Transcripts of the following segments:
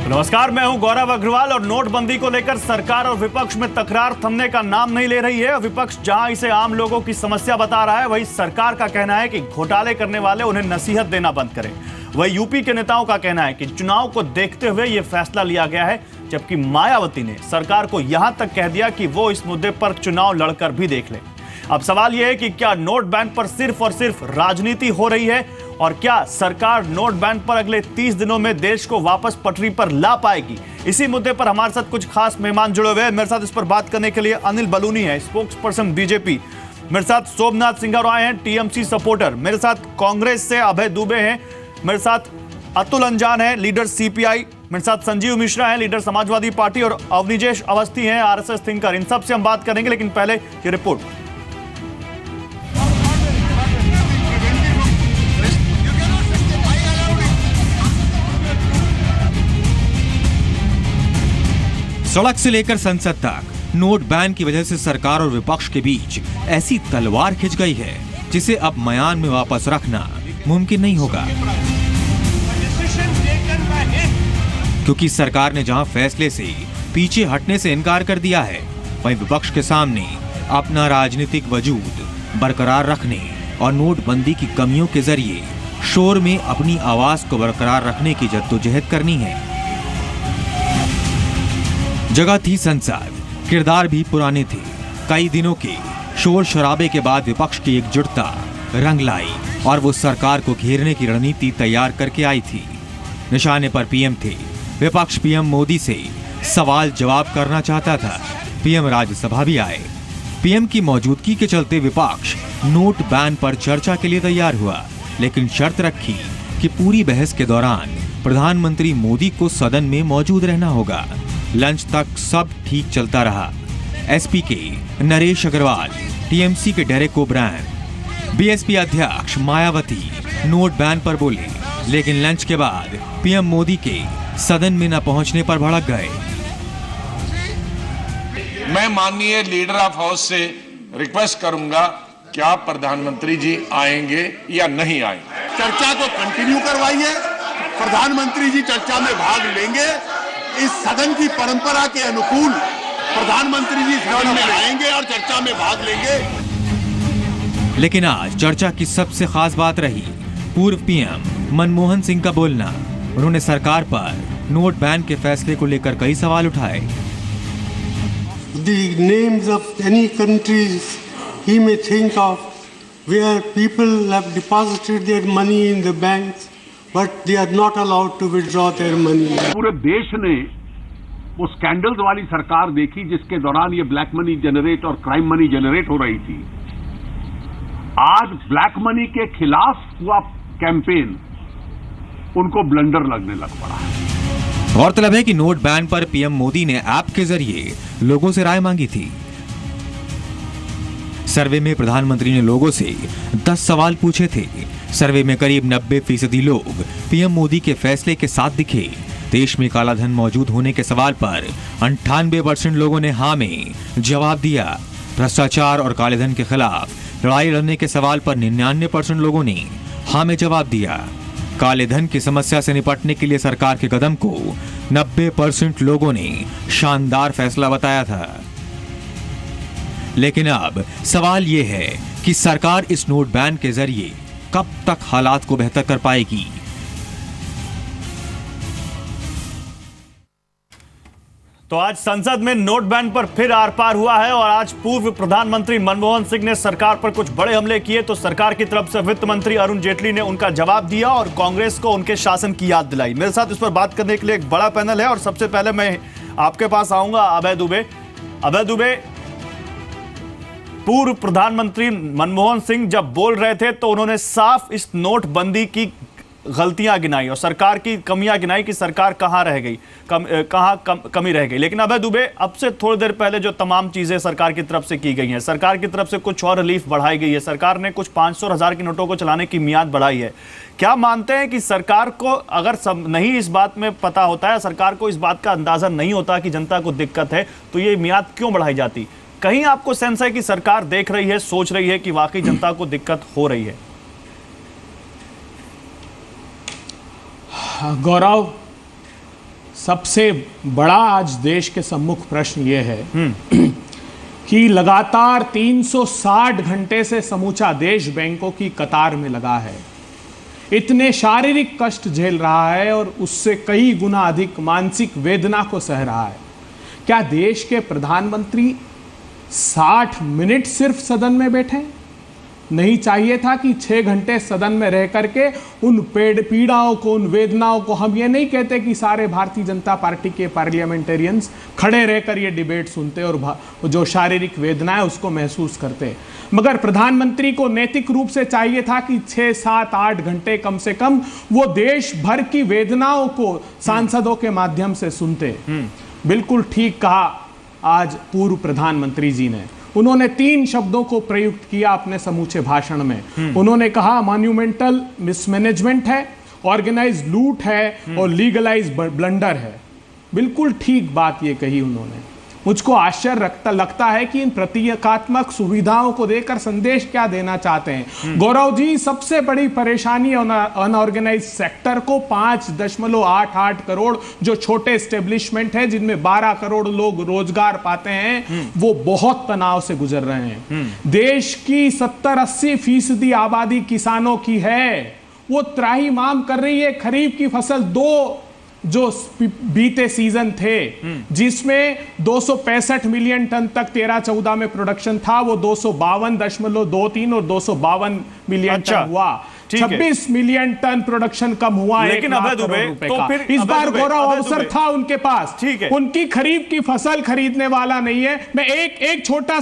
नमस्कार, मैं हूं गौरव अग्रवाल और नोटबंदी को लेकर सरकार और विपक्ष में तकरार थमने का नाम नहीं ले रही है। विपक्ष जहां इसे आम लोगों की समस्या बता रहा है, वहीं सरकार का कहना है कि घोटाले करने वाले उन्हें नसीहत देना बंद करें। वहीं यूपी के नेताओं का कहना है कि चुनाव को देखते हुए यह फैसला लिया गया है, जबकि मायावती ने सरकार को यहां तक कह दिया कि वो इस मुद्दे पर चुनाव लड़कर भी देख ले। अब सवाल यह है कि क्या नोट बैन पर सिर्फ और सिर्फ राजनीति हो रही है और क्या सरकार नोट बैन पर अगले 30 दिनों में देश को वापस पटरी पर ला पाएगी? इसी मुद्दे पर हमारे साथ कुछ खास मेहमान जुड़े हुए हैं। मेरे साथ इस पर बात करने के लिए अनिल बलूनी है, स्पोक्स पर्सन बीजेपी। मेरे साथ सोमनाथ सिंघाराय हैं, टीएमसी सपोर्टर। मेरे साथ कांग्रेस से अभय दुबे हैं। मेरे साथ अतुल अंजान है, लीडर सीपीआई। मेरे साथ संजीव मिश्रा है, लीडर समाजवादी पार्टी। और अवनिजेश अवस्थी हैं, आरएसएस थिंकर। इन सबसे हम बात करेंगे, लेकिन पहले ये रिपोर्ट। सड़क से लेकर संसद तक नोट बैन की वजह से सरकार और विपक्ष के बीच ऐसी तलवार खिंच गई है जिसे अब म्यान में वापस रखना मुमकिन नहीं होगा, क्योंकि सरकार ने जहां फैसले से पीछे हटने से इनकार कर दिया है, वहीं विपक्ष के सामने अपना राजनीतिक वजूद बरकरार रखने और नोटबंदी की कमियों के जरिए शोर में अपनी आवाज को बरकरार रखने की जद्दोजहद करनी है। जगह थी संसद, किरदार भी पुराने थे। कई दिनों के शोर शराबे के बाद विपक्ष की एकजुटता रंग लाई और वो सरकार को घेरने की रणनीति तैयार करके आई थी। निशाने पर पीएम थे। विपक्ष पीएम मोदी से सवाल जवाब करना चाहता था। पीएम राज्यसभा भी आए। पीएम की मौजूदगी के चलते विपक्ष नोट बैन पर चर्चा के लिए तैयार हुआ, लेकिन शर्त रखी कि पूरी बहस के दौरान प्रधानमंत्री मोदी को सदन में मौजूद रहना होगा। लंच तक सब ठीक चलता रहा। एसपी के नरेश अग्रवाल, टीएमसी के डेरेक ओब्रायन, बीएसपी अध्यक्ष मायावती नोट बैन पर बोले, लेकिन लंच के बाद पीएम मोदी के सदन में न पहुंचने पर भड़क गए। मैं माननीय लीडर ऑफ हाउस से रिक्वेस्ट करूंगा, क्या प्रधानमंत्री जी आएंगे या नहीं आएंगे? चर्चा को कंटिन्यू करवाइए। प्रधानमंत्री जी चर्चा में भाग लेंगे। इस सदन की परंपरा के अनुकूल प्रधानमंत्री जी सदन में आएंगे और चर्चा में भाग लेंगे। लेकिन आज चर्चा की सबसे खास बात रही पूर्व पीएम मनमोहन सिंह का बोलना। उन्होंने सरकार पर नोट बैन के फैसले को लेकर कई सवाल उठाए। The names of any countries he may think of where people have deposited their money in the banks, but they are not allowed to withdraw their money. पूरे देश ने वो स्कैंडल्स वाली सरकार देखी जिसके दौरान ये ब्लैक मनी जनरेट और क्राइम मनी जनरेट हो रही थी। आज ब्लैक मनी के खिलाफ हुआ कैंपेन उनको ब्लंडर लगने लग पड़ा है। गौरतलब है कि नोट बैन पर पीएम मोदी ने ऐप के जरिए लोगों से राय मांगी थी। सर्वे में प्रधानमंत्री ने लोगों से 10 सवाल पूछे थे। सर्वे में करीब 90% लोग पीएम मोदी के फैसले के साथ दिखे। देश में कालाधन मौजूद होने के सवाल पर 98% लोगों ने हाँ में जवाब दिया। भ्रष्टाचार और कालेधन के खिलाफ लड़ाई लड़ने के सवाल पर 99% लोगों ने हाँ में जवाब दिया। काले धन की समस्या से निपटने के लिए सरकार के कदम को 90% लोगों ने शानदार फैसला बताया था। लेकिन अब सवाल यह है कि सरकार इस नोट बैन के जरिए कब तक हालात को बेहतर कर पाएगी। तो आज संसद में नोट बैन पर फिर आर पार हुआ है और आज पूर्व प्रधानमंत्री मनमोहन सिंह ने सरकार पर कुछ बड़े हमले किए तो सरकार की तरफ से वित्त मंत्री अरुण जेटली ने उनका जवाब दिया और कांग्रेस को उनके शासन की याद दिलाई। मेरे साथ इस पर बात करने के लिए एक बड़ा पैनल है और सबसे पहले मैं आपके पास आऊंगा अभय दुबे। अभय दुबे, पूर्व प्रधानमंत्री मनमोहन सिंह जब बोल रहे थे तो उन्होंने साफ इस नोटबंदी की गलतियां गिनाई और सरकार की कमियां गिनाई कि सरकार कहां रह गई, कमी रह गई। लेकिन अभय दुबे, अब से थोड़ी देर पहले जो तमाम चीजें सरकार की तरफ से की गई हैं, सरकार की तरफ से कुछ और रिलीफ बढ़ाई गई है, सरकार ने कुछ 500 और 1000 की नोटों को चलाने की मियाद बढ़ाई है। क्या मानते हैं कि सरकार को अगर सब नहीं इस बात में पता होता है, सरकार को इस बात का अंदाजा नहीं होता कि जनता को दिक्कत है, तो ये मियाद क्यों बढ़ाई जाती? कहीं आपको सेंस है कि सरकार देख रही है, सोच रही है कि वाकई जनता को दिक्कत हो रही है? गौरव, सबसे बड़ा आज देश के सम्मुख प्रश्न ये है कि लगातार 360 घंटे से समूचा देश बैंकों की कतार में लगा है, इतने शारीरिक कष्ट झेल रहा है और उससे कई गुना अधिक मानसिक वेदना को सह रहा है। क्या देश के प्रधानमंत्री 60 मिनट सिर्फ सदन में बैठे? नहीं चाहिए था कि 6 घंटे सदन में रह करके उन पीड़ाओं को, उन वेदनाओं को, हम ये नहीं कहते कि सारे भारतीय जनता पार्टी के पार्लियामेंटेरियंस खड़े रहकर ये डिबेट सुनते और जो शारीरिक वेदना है उसको महसूस करते, मगर प्रधानमंत्री को नैतिक रूप से चाहिए था कि 6, 7, 8 घंटे कम से कम वो देश भर की वेदनाओं को सांसदों के माध्यम से सुनते। बिल्कुल ठीक कहा आज पूर्व प्रधानमंत्री जी ने। उन्होंने 3 शब्दों को प्रयुक्त किया अपने समूचे भाषण में। उन्होंने कहा मॉन्यूमेंटल मिसमैनेजमेंट है, ऑर्गेनाइज लूट है और लीगलाइज ब्लंडर है। बिल्कुल ठीक बात ये कही उन्होंने। मुझको आश्चर्य लगता है कि इन प्रतीकात्मक सुविधाओं को देकर संदेश क्या देना चाहते हैं। गौरव जी, सबसे बड़ी परेशानी अनऑर्गेनाइज सेक्टर को 5.88 करोड़ जो छोटे एस्टेब्लिशमेंट है जिनमें 12 करोड़ लोग रोजगार पाते हैं, वो बहुत तनाव से गुजर रहे हैं। देश की 70-80% आबादी किसानों की है, वो त्राहिमाम कर रही है। खरीफ की फसल 2 जो बीते सीजन थे जिसमें 265 मिलियन टन तक 13-14 में प्रोडक्शन था, वो 252.23 और 252 मिलियन टन हुआ। 26 मिलियन टन प्रोडक्शन कम हुआ। लेकिन अभय दुबे तो फिर इस बार गौरव अवसर था उनके पास, ठीक है, उनकी खरीफ की फसल खरीदने वाला नहीं है। मैं एक छोटा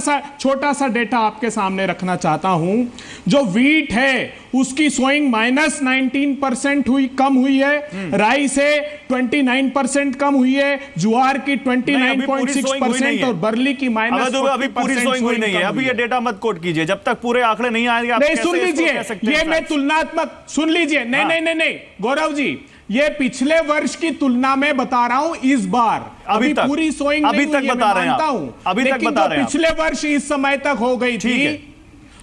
सा डेटा आपके सामने रखना चाहता हूं। जो वीट है उसकी सोइंग -19% कम हुई है, राई से 29% कम हुई है, ज्वार की 29.6% और बरली की -40%। अभी पूरी सोइंग हुई नहीं है। अभी ये डेटा मत कोट कीजिए, जब तक पूरे आंकड़े नहीं आएंगे आप नहीं। सुन लीजिए, ये मैं तुलनात्मक सुन लीजिए। नहीं गौरव जी, ये पिछले वर्ष की तुलना में बता रहा हूं। इस बार अभी पूरी सोइंग अभी तक बता रहे हैं, अभी तक बता रहे हैं। पिछले वर्ष इस समय तक हो गई थी,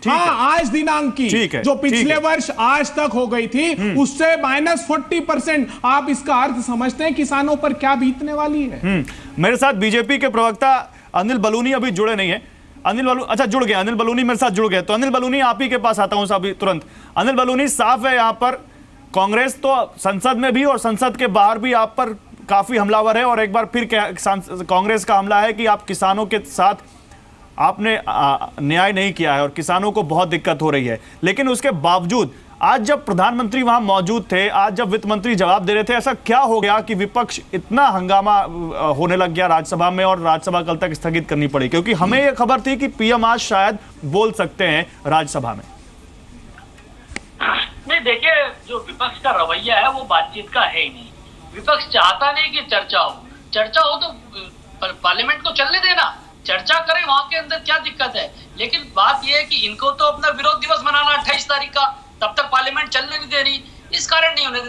हाँ, आज दिनांक की जो पिछले वर्ष आज तक हो गई थी उससे -40%। आप इसका अर्थ समझते हैं किसानों पर क्या बीतने वाली है? मेरे साथ बीजेपी के प्रवक्ता अनिल बलूनी अभी जुड़े नहीं है। अनिल बलूनी, अच्छा जुड़ गए, अनिल बलूनी मेरे साथ जुड़ गए। तो अनिल बलूनी, आप ही के पास आता हूं अभी तुरंत। अनिल बलूनी, साफ है यहां पर कांग्रेस तो संसद में भी और संसद के बाहर भी आप पर काफी हमलावर है, और एक बार फिर कांग्रेस का हमला है कि आप किसानों के साथ आपने न्याय नहीं किया है और किसानों को बहुत दिक्कत हो रही है। लेकिन उसके बावजूद आज जब प्रधानमंत्री वहां मौजूद थे, आज जब वित्त मंत्री जवाब दे रहे थे, ऐसा क्या हो गया कि विपक्ष इतना हंगामा होने लग गया राज्यसभा में और राज्यसभा कल तक स्थगित करनी पड़ी? क्योंकि हमें यह खबर थी कि पीएम आज शायद बोल सकते हैं राज्यसभा में। नहीं, देखिए, जो विपक्ष का रवैया है वो बातचीत का है ही नहीं। विपक्ष चाहता नहीं कि चर्चा हो तो पार्लियामेंट को चलने देना, चर्चा करें, वहां के अंदर क्या दिक्कत है। लेकिन बात यह है कि इनको तो अपना विरोध दिवस मनाना 28 तारीख का, तब तक पार्लियामेंट चलने नहीं दे रही, इस कारण नहीं उन्हें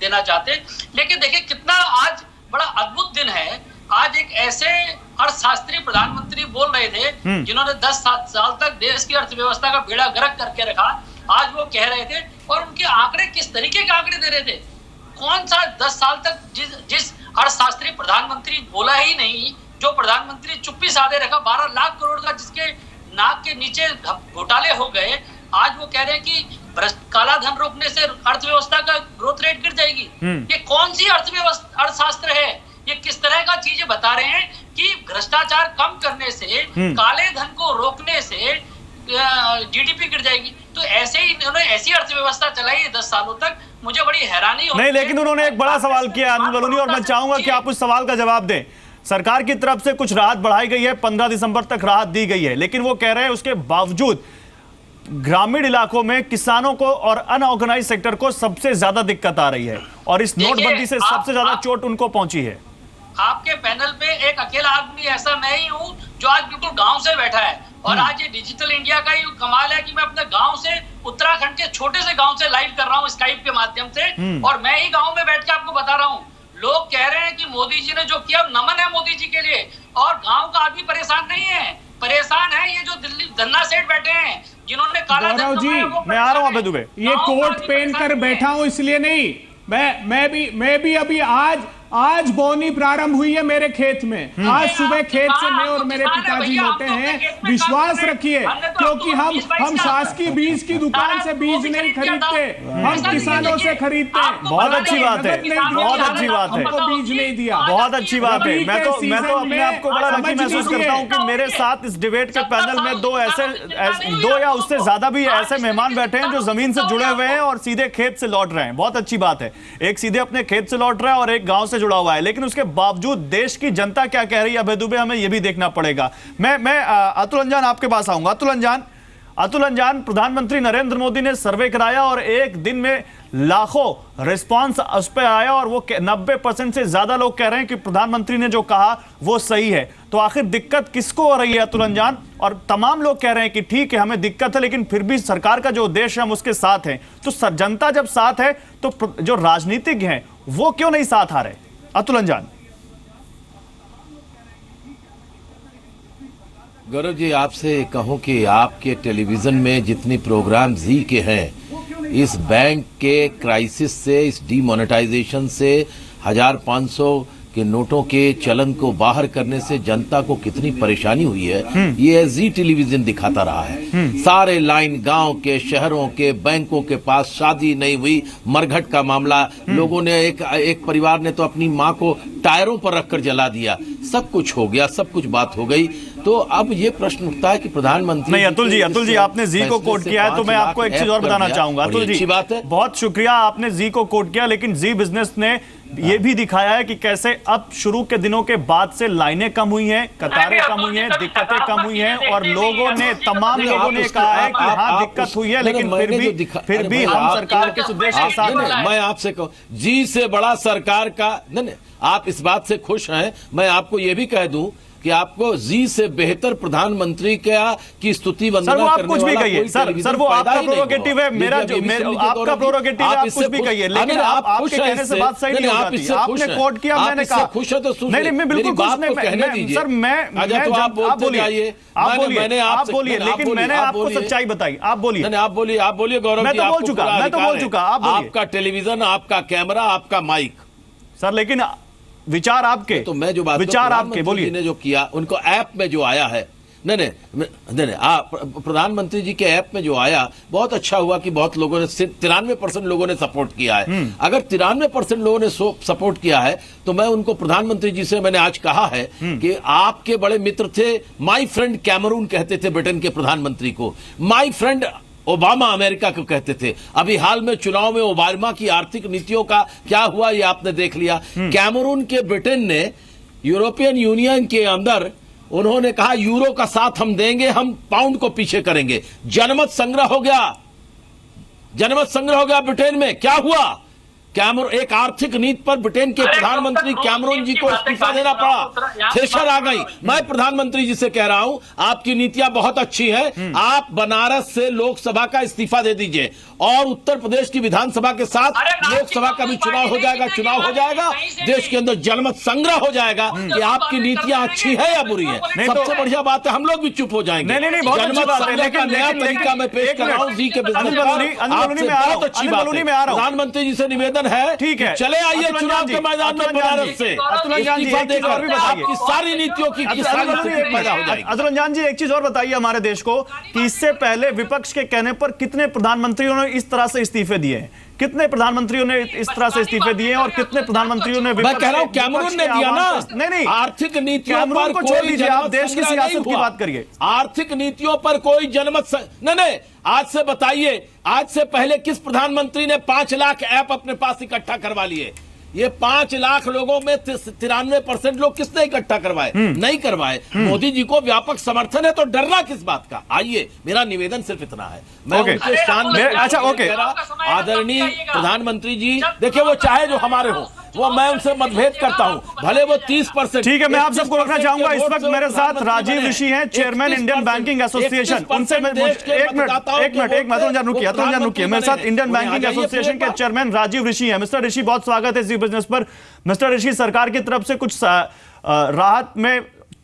देना चाहते। लेकिन देखिए कितना आज बड़ा अद्भुत दिन है। आज एक ऐसे अर्थशास्त्री प्रधानमंत्री बोल रहे थे जिन्होंने 10 साल तक देश की अर्थव्यवस्था का बेड़ा गर्क करके रखा, आज वो कह रहे थे। और उनके आंकड़े किस तरीके के आंकड़े दे रहे थे? कौन सा 10 साल तक जिस अर्थशास्त्री प्रधानमंत्री बोला ही नहीं, जो प्रधानमंत्री चुप्पी साधे रखा, 12 लाख करोड़ का जिसके नाक के नीचे घोटाले हो गए, आज वो कह रहे हैं कि काला धन रोकने से अर्थव्यवस्था का ग्रोथ रेट गिर जाएगी। ये कौन सी अर्थशास्त्र है? ये किस तरह का चीजें बता रहे हैं कि भ्रष्टाचार कम करने से, काले धन को रोकने से जीडीपी गिर जाएगी? तो ऐसे ही इन्होंने ऐसी अर्थव्यवस्था चलाई है 10 सालों तक। मुझे बड़ी हैरानी होती है। नहीं, लेकिन उन्होंने एक बड़ा सवाल किया अनिल बलूनी, और मैं चाहूंगा कि आप उस सवाल का जवाब दें। सरकार की तरफ से कुछ राहत बढ़ाई गई है, 15 दिसंबर तक राहत दी गई है, लेकिन वो कह रहे हैं उसके बावजूद ग्रामीण इलाकों में किसानों को और अनऑर्गेनाइज सेक्टर को सबसे ज्यादा दिक्कत आ रही है, और इस नोटबंदी से सबसे ज्यादा चोट उनको पहुंची है। आपके पैनल पे एक अकेला आदमी ऐसा मैं ही हूं जो आज बिल्कुल गांव से बैठा है, और आज ये डिजिटल इंडिया का ही कमाल है कि मैं अपने गांव से, उत्तराखंड के छोटे से गांव से लाइव कर रहा हूं स्काइप के माध्यम से, और मैं ही गांव में बैठ के आपको बता रहा हूं। लोग कह रहे हैं कि मोदी जी ने जो किया, नमन है मोदी जी के लिए। और गांव का आदमी परेशान नहीं है, परेशान है ये जो दिल्ली धन्ना सेठ बैठे हैं जिन्होंने काला धन कमाया। मैं आ रहा हूं, ये कोट पहन कर बैठा हूं इसलिए नहीं, मैं भी अभी आज आज बोनी प्रारंभ हुई है मेरे खेत में। आज सुबह खेत से मैं और मेरे पिताजी लौटे हैं। विश्वास रखिए, क्योंकि हम शासकीय बीज की दुकान से बीज नहीं खरीदते, हम किसानों से खरीदते हैं। बहुत अच्छी बात है, बहुत अच्छी बात है। हमको बीज नहीं दिया, बहुत अच्छी बात है। मैं तो अपने आप को बड़ा लकी महसूस करता हूं कि मेरे साथ इस डिबेट के पैनल में दो या उससे ज्यादा भी ऐसे मेहमान बैठे हैं जो जमीन से जुड़े हुए हैं और सीधे खेत से लौट रहे हैं। बहुत अच्छी बात है, एक सीधे अपने खेत से लौट रहा है और एक गांव से जुड़ा हुआ है। लेकिन उसके बावजूद देश की जनता क्या कह रही है अभय दुबे, हमें यह भी देखना पड़ेगा। मैं अतुल अंजान आपके पास आऊंगा। अतुल अंजान, प्रधानमंत्री नरेंद्र मोदी ने सर्वे कराया और एक दिन में लाखों रिस्पांस उस पर आया और वो 90% से ज्यादा लोग कह रहे हैं कि प्रधानमंत्री ने जो कहा वो सही है। तो आखिर दिक्कत किसको हो रही है अतुल अंजान? और तमाम लोग कह रहे हैं कि ठीक है हमें दिक्कत है, लेकिन फिर भी सरकार का जो उद्देश्य है हम उसके साथ हैं। तो जनता जब साथ है तो जो राजनीतिज्ञ हैं वो क्यों नहीं साथ आ रहे? अतुल अंजान। गौरव जी, आपसे कहूं कि आपके टेलीविजन में जितनी प्रोग्राम जी के हैं, इस बैंक के क्राइसिस से, इस डीमोनेटाइजेशन से, 1500 के नोटों के चलन को बाहर करने से जनता को कितनी परेशानी हुई है, ये जी टेलीविजन दिखाता रहा है। सारे लाइन गांव के, शहरों के, बैंकों के पास शादी नहीं हुई, मरघट का मामला, लोगों ने एक परिवार ने तो अपनी माँ को टायरों पर रखकर जला दिया। सब कुछ हो गया, सब कुछ बात हो गई। तो अब ये प्रश्न उठता है कि प्रधानमंत्री नहीं, अतुल जी आपने जी को कोट किया है तो मैं आपको एक चीज और बताना चाहूंगा। अतुल जी, बात है, बहुत शुक्रिया, आपने जी को कोट किया, लेकिन जी बिजनेस ने ये भी दिखाया है कि कैसे अब शुरू के दिनों के बाद से लाइनें कम हुई हैं, कतारें कम हुई हैं, दिक्कतें कम हुई हैं और लोगों ने, तमाम लोगों ने कहा है कि हाँ दिक्कत हुई है, लेकिन फिर भी हम सरकार के उद्देश्य के साथ हैं। मैं आपसे कहूं, जी से बड़ा सरकार का नहीं, आप इस बात से खुश हैं। मैं आपको ये भी कह दूं कि आपको जी से बेहतर प्रधानमंत्री की स्तुति वंदना करने वाला आप कुछ भी कहिए सर, वो आपका प्रोरोगेटिव है, आपका प्रोरोगेटिव है, आप कुछ भी कहिए, लेकिन आपके कहने से बात सही नहीं हो जाती। आपने कोट किया, मैंने कहा खुश है तो नहीं, मैं बिल्कुल खुश नहीं सर। आप बोलिए, लेकिन मैंने आपको सच्चाई बताई। आप बोलिए, आप बोलिए गौरव, मैं तो बोल चुका, आपका टेलीविजन, आपका कैमरा, आपका माइक सर, लेकिन विचार आपके, तो मैं जो बात विचार आपके बोलिए। ने जो किया, उनको ऐप में जो आया है, नहीं, प्रधानमंत्री जी के ऐप में जो आया, बहुत अच्छा हुआ कि बहुत लोगों ने, 93% लोगों ने सपोर्ट किया है। अगर 93% लोगों ने सपोर्ट किया है तो मैं उनको, प्रधानमंत्री जी से मैंने आज कहा है कि आपके बड़े मित्र थे, माई फ्रेंड कैमरून कहते थे ब्रिटेन के प्रधानमंत्री को, माई फ्रेंड ओबामा अमेरिका को कहते थे। अभी हाल में चुनाव में ओबामा की आर्थिक नीतियों का क्या हुआ ये आपने देख लिया। कैमरून के ब्रिटेन ने यूरोपियन यूनियन के अंदर उन्होंने कहा यूरो का साथ हम देंगे, हम पाउंड को पीछे करेंगे। जनमत संग्रह हो गया ब्रिटेन में। क्या हुआ? एक आर्थिक नीति पर ब्रिटेन के प्रधानमंत्री कैमरून जी को इस्तीफा देना पड़ा, थ्रेशर आ गई। मैं प्रधानमंत्री जी से कह रहा हूं, आपकी नीतियां बहुत अच्छी हैं, आप बनारस से लोकसभा का इस्तीफा दे दीजिए और उत्तर प्रदेश की विधानसभा के साथ लोकसभा का भी चुनाव हो जाएगा, देश के अंदर जनमत संग्रह हो जाएगा कि आपकी नीतियां अच्छी है या बुरी है। सबसे बढ़िया बात है, हम लोग भी चुप हो जाएंगे। जनमत संग्रह का नया तरीका मैं पेश कर रहा हूं जी के बिजनेस पर, बहुत अच्छी बात है। प्रधानमंत्री जी से निवेदन है, ठीक है, चले आइए चुनाव के मैदान में बनारस से, इस्तीफा देकर आपकी सारी नीतियों की पैदा हो जाएगी। अतुल अंजान जी, एक चीज और बताइए हमारे देश को कि इससे पहले विपक्ष के कहने पर कितने प्रधानमंत्रियों ने इस तरह से इस्तीफे दिए हैं? कितने प्रधानमंत्रियों ने इस तरह से इस्तीफे दिए और कितने प्रधानमंत्रियों ने? मैं कह रहा हूं कैमरून ने दिया ना। नहीं, आर्थिक नीतियों पर छोड़ दीजिए, आप देश की सियासत की बात करिए। आर्थिक नीतियों पर कोई जनमत नहीं, आज से बताइए, आज से पहले किस प्रधानमंत्री ने 5 लाख ऐप अपने पास इकट्ठा करवा लिए? ये 5 लाख लोगों में 93% लोग किसने इकट्ठा करवाए? नहीं करवाए। मोदी जी को व्यापक समर्थन है तो डरना किस बात का? आइए, मेरा निवेदन सिर्फ इतना है, मैं उनके शान में, अच्छा ओके, आदरणीय प्रधानमंत्री जी, देखिए वो चाहे जो हमारे हो, वो मैं उनसे मतभेद करता हूं, भले वो 30%। ठीक है, मैं आप सबको रखना चाहूंगा। इस वक्त मेरे साथ राजीव ऋषि हैं, चेयरमैन इंडियन बैंकिंग एसोसिएशन। उनसे एक मिनट रुकिए, मेरे साथ इंडियन बैंकिंग एसोसिएशन के चेयरमैन राजीव ऋषि हैं। मिस्टर ऋषि, बहुत स्वागत है जी बिजनेस पर। मिस्टर ऋषि, सरकार की तरफ से कुछ राहत में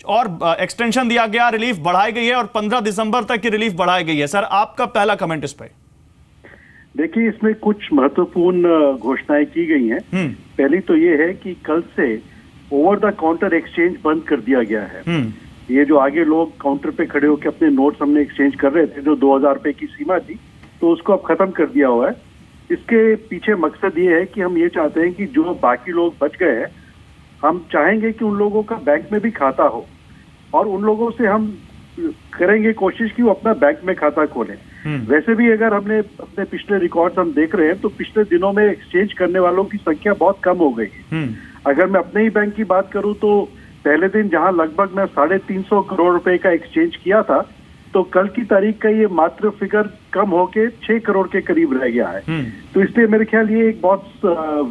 और एक्सटेंशन दिया गया, रिलीफ बढ़ाई गई है और 15 दिसंबर तक की रिलीफ बढ़ाई गई है। सर, आपका पहला कमेंट इस पर? देखिए, इसमें कुछ महत्वपूर्ण घोषणाएं की गई हैं। पहली तो ये है कि कल से ओवर द काउंटर एक्सचेंज बंद कर दिया गया है। ये जो आगे लोग काउंटर पे खड़े होकर अपने नोट्स हमने एक्सचेंज कर रहे थे, जो 2000 रुपए की सीमा थी, तो उसको अब खत्म कर दिया हुआ है। इसके पीछे मकसद ये है कि हम ये चाहते हैं कि जो बाकी लोग बच गए हैं, हम चाहेंगे कि उन लोगों का बैंक में भी खाता हो और उन लोगों से हम करेंगे कोशिश कि वो अपना बैंक में खाता खोलें। वैसे भी अगर हमने अपने पिछले रिकॉर्ड्स हम देख रहे हैं तो पिछले दिनों में एक्सचेंज करने वालों की संख्या बहुत कम हो गई है। अगर मैं अपने ही बैंक की बात करूं तो पहले दिन जहां लगभग मैं 350 करोड़ रुपए का एक्सचेंज किया था, तो कल की तारीख का ये मात्र फिगर कम होके 6 करोड़ के करीब रह गया है। तो इसलिए मेरे ख्याल ये एक बहुत